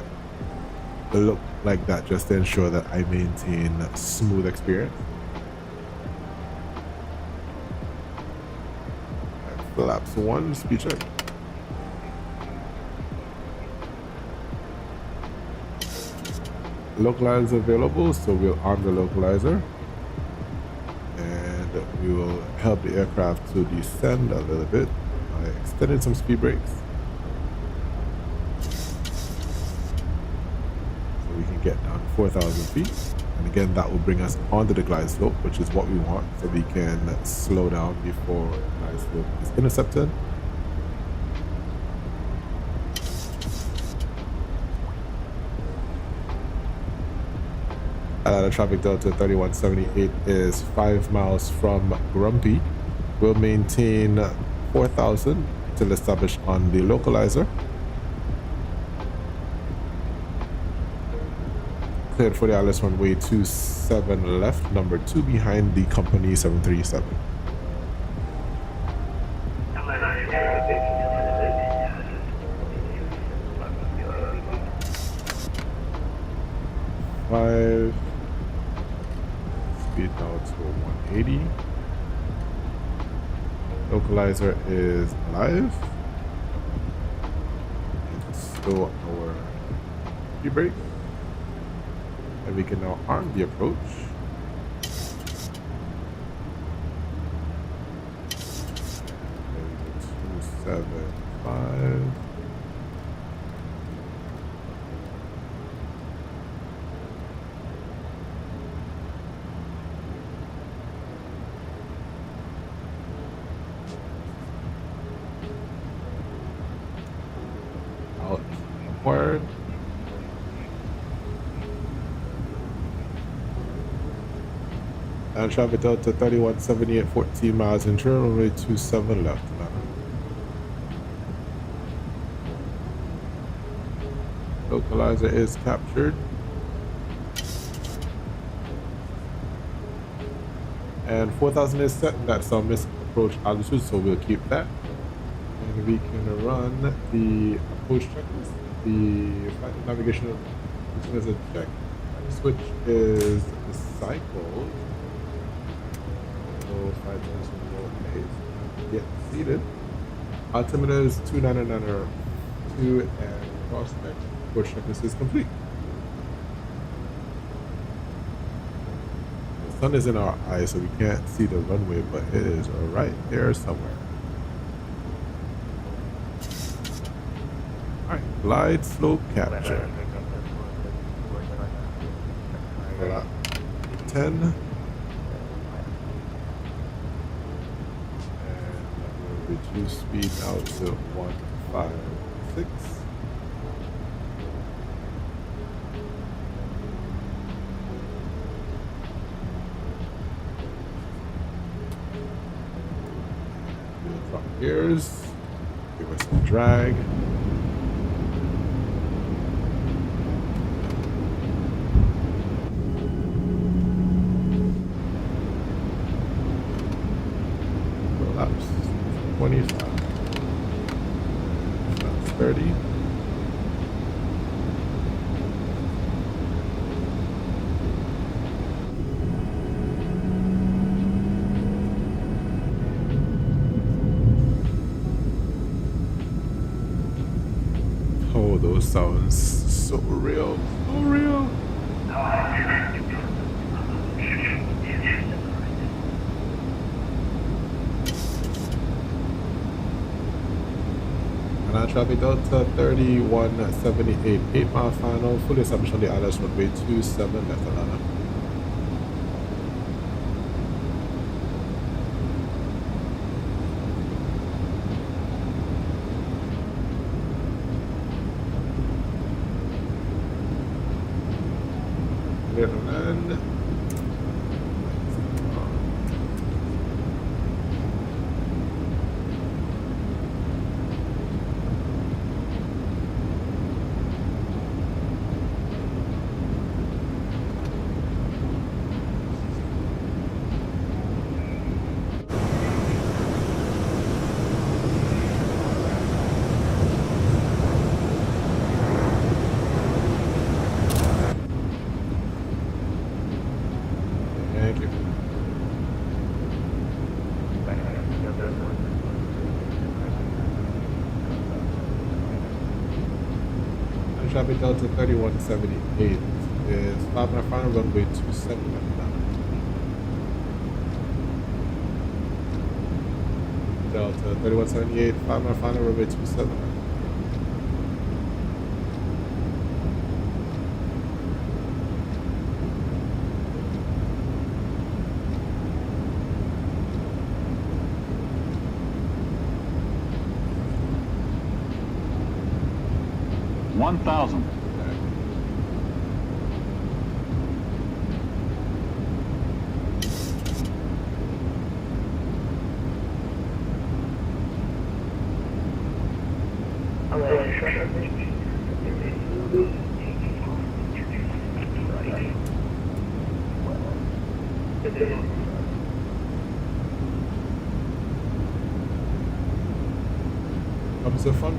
look like that just to ensure that I maintain a smooth experience. Flaps 1, speed check. Localizer available, so we'll arm the localizer and we will help the aircraft to descend a little bit by extending some speed brakes so we can get down 4,000 feet. And again, that will bring us onto the glide slope, which is what we want, so we can slow down before the glide slope is intercepted. The traffic Delta 3178 is 5 miles from Grumpy. We'll maintain 4,000 till established on the localizer. Cleared for the Aylex runway 27 left, number 2 behind the company 737. Five. Speed now to 180. Localizer is live. And slow our speed brake. And we can now arm the approach. And 275. And traffic Delta 3178, 14 miles in turn, runway 27 left. Localizer is captured. And 4,000 is set, and that's our missed approach altitude, so we'll keep that. And we can run the approach checklist, the flight navigation, which is a check. Switch is the cycle. So 5,000 get seated. Altimeter is 2992, and prospect approach checklist is complete. The sun is in our eyes, so we can't see the runway, but it is right there somewhere. Alright, glide slope capture. About 10. And we'll reduce speed out to 156. We'll drop gears, give us some drag. Laps 25. That's 30. Oh, those sounds so real, so real. And I traffic Delta 3178, 8 mile final, fully established on the Aylex runway 27 left Atlanta. Clear to land. Thank you. And traffic Delta 3178 is 5 mile final, runway 27 left Atlanta. Delta 3178, 5 mile final, runway 27 left.
One 1,000.
Comes the fun.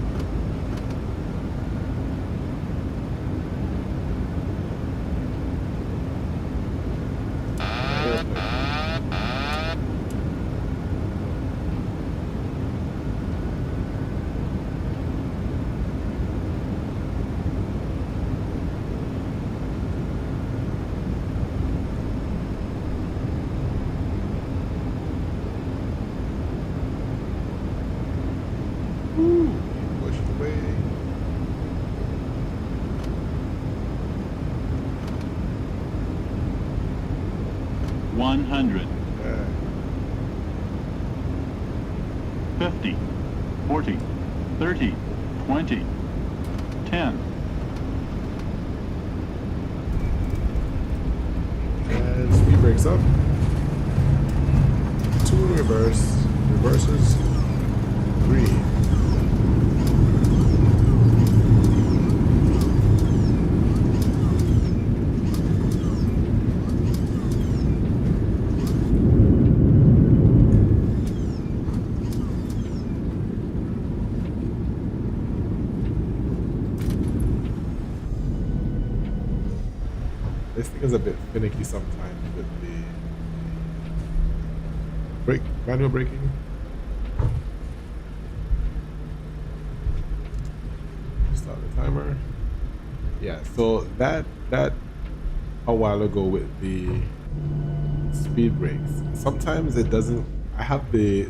Push it away.
One 100.
Yeah.
50, 40, 30, 20, 10.
And speed breaks up. reverse. Reverses green. This thing is a bit finicky sometimes with the manual braking. Start the timer. Yeah, so that a while ago with the speed brakes. Sometimes it doesn't. I have the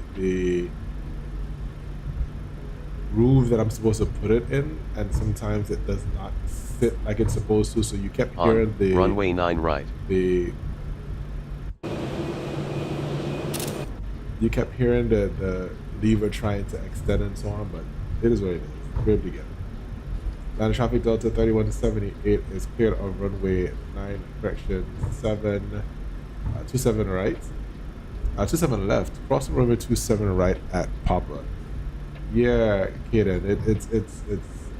groove that I'm supposed to put it in, and sometimes it does not sit like it's supposed to. So you kept hearing the
runway 9 right.
You kept hearing the lever trying to extend and so on, but it is what it is. We're able to get it. Land traffic Delta 3178 is cleared on runway 9, correction 27 right. 27 left. Crossing runway 27 right at Papa. Yeah, Kaden, it's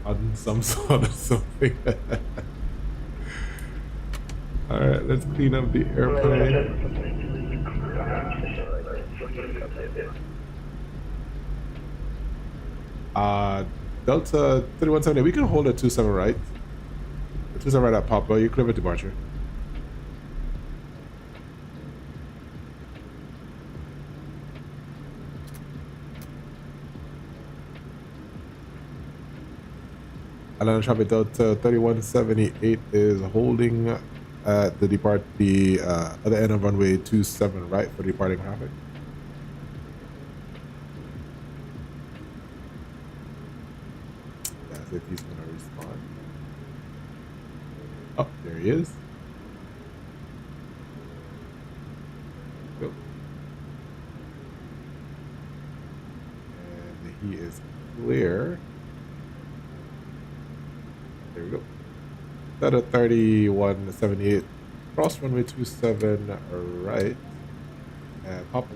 on some sort of something. All right, let's clean up the airplane. Delta 3178, we can hold at 27 right. 27 right at Papa. You clear with departure. Atlanta traffic Delta 3178 is holding at the other end of runway 27 right for departing traffic. That's if he's gonna respond. Oh, there he is. Go. And he is clear. There we go. That a 3178. Cross runway 27 right. And pop.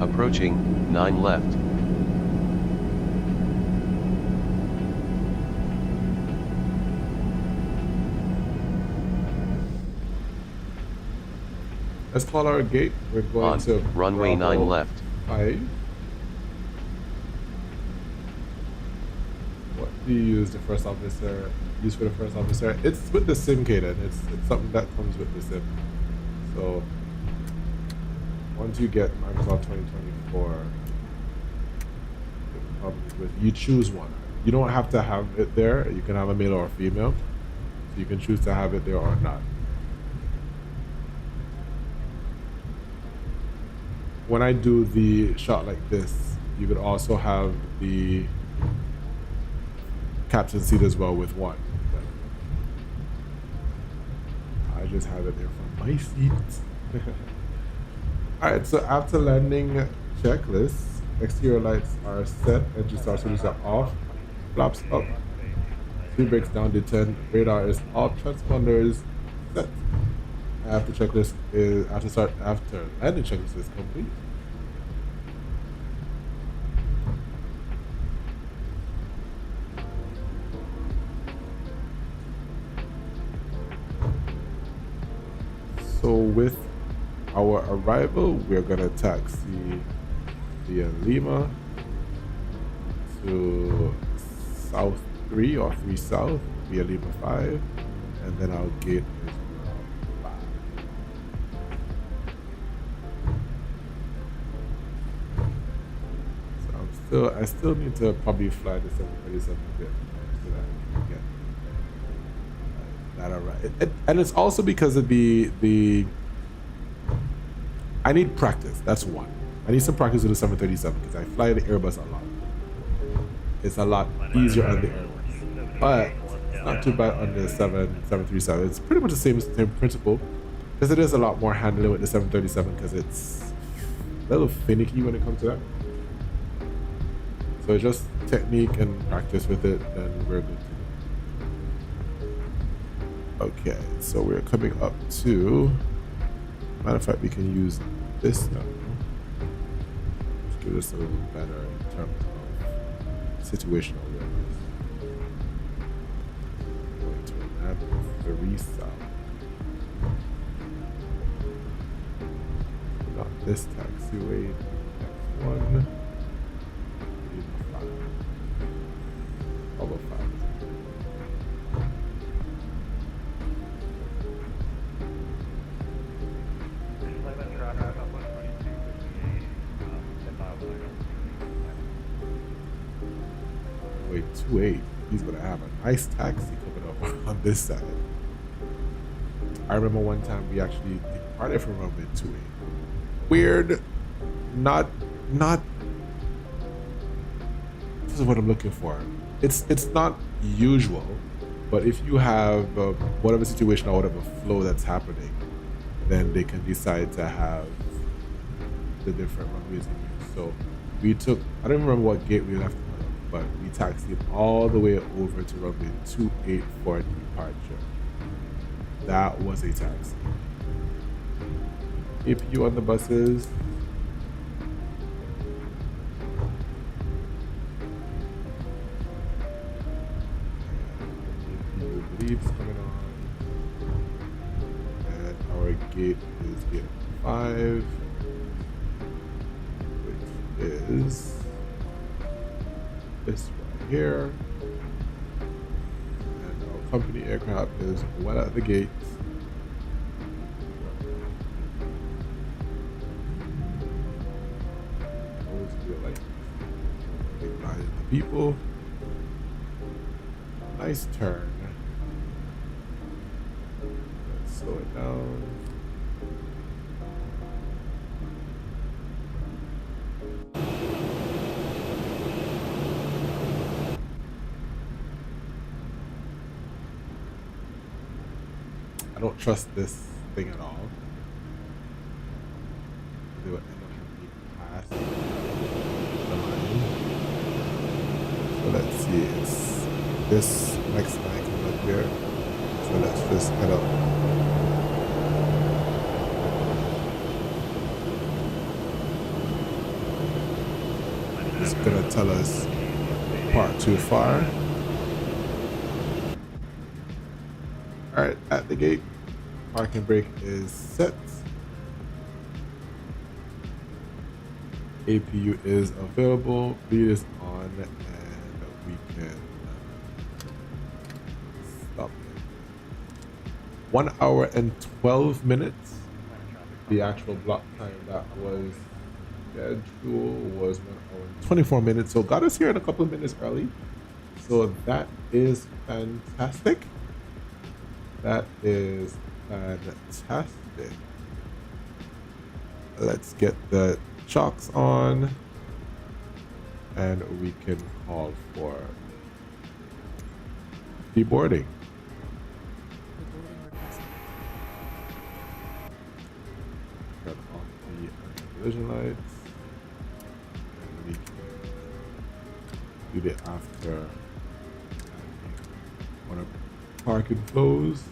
Approaching 9 left.
Let's call our gate. We're going
On
to
runway 9 left.
5. What do you use the first officer? Use for the first officer? It's with the sim, Kaden. It's something that comes with the sim. So once you get Microsoft 2024, you choose one. You don't have to have it there. You can have a male or a female. So you can choose to have it there or not. When I do the shot like this, you could also have the captain seat as well with one. But I just have it there for my seat. Alright, so after landing checklist, exterior lights are set, engine start switches are off, flaps up, speed brakes down to 10, radar is off, transponders set. After landing checklist is complete. So with our arrival, we're gonna taxi via Lima to South 3 or 3 South via Lima 5, and then our gate is I still need to probably fly the 737 a bit so that I can get that alright. And it's also because of the I need practice. That's one. I need some practice with the 737 because I fly the Airbus a lot. It's a lot easier on the Airbus, but it's not too bad on the 737. It's pretty much the same principle because it is a lot more handling with the 737 because it's a little finicky when it comes to that. So it's just technique and practice with it, then we're good to go. Okay, so we're coming up to, matter of fact, we can use this now. Let's give this a little better in terms of situational awareness. Going to ramp the restart. Not this taxiway, next one. Although 5 is wait, 2.8. He's gonna have a nice taxi coming up on this side. I remember one time we actually departed from runway 2.8. Weird, not. This is what I'm looking for. It's not usual, but if you have whatever situation or whatever flow that's happening, then they can decide to have the different runways in use. So we took, I don't remember what gate we left on, but we taxied all the way over to runway 28 for departure. That was a taxi. APU on the buses. Leads coming on, and our gate is gate 5, which is this right here, and our company aircraft is well at the gate. Those feel like igniting the people. Nice turn. Slow it down. I don't trust this thing at all. They will end up having me pass the line. So let's see, it's this next line coming up here. So let's just head up. It's gonna tell us part too far. All right, at the gate, parking brake is set. APU is available, lead is on, and we can stop it. 1 hour and 12 minutes. The actual block time that was schedule was 1 hour and 24 minutes, so got us here in a couple of minutes early, so that is fantastic. That is fantastic. Let's get the chocks on and we can call for deboarding. Turn off the collision lights. We can do it after one of parking flows.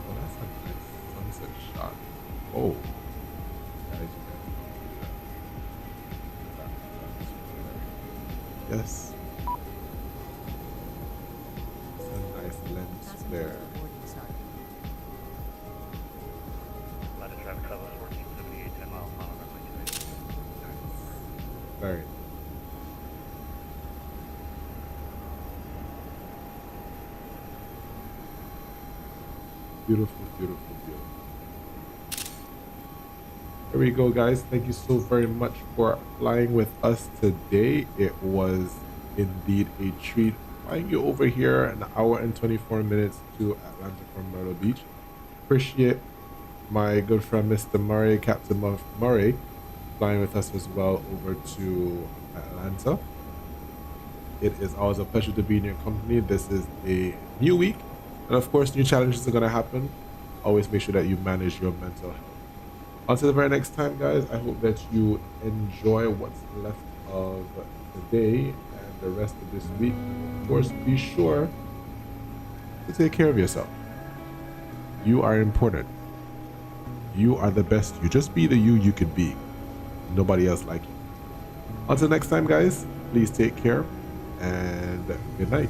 Oh, that's a nice sunset shot. Oh, guys, you guys. Yes. It's a nice lens there.
Traffic level 1478, 10 miles an hour, runway 28.
Very. Beautiful, beautiful, beautiful. There we go, guys. Thank you so very much for flying with us today. It was indeed a treat flying you over here an hour and 24 minutes to Atlanta from Myrtle Beach. Appreciate my good friend Mr. Murray, Captain Murray, flying with us as well over to Atlanta. It is always a pleasure to be in your company. This is a new week, and of course new challenges are going to happen. always make sure that you manage your mental health. Until the very next time, guys, I hope that you enjoy what's left of the day and the rest of this week. Of course, be sure to take care of yourself. You are important. You are the best. You just be the you could be. Nobody else like you. Until next time, guys, please take care and good night.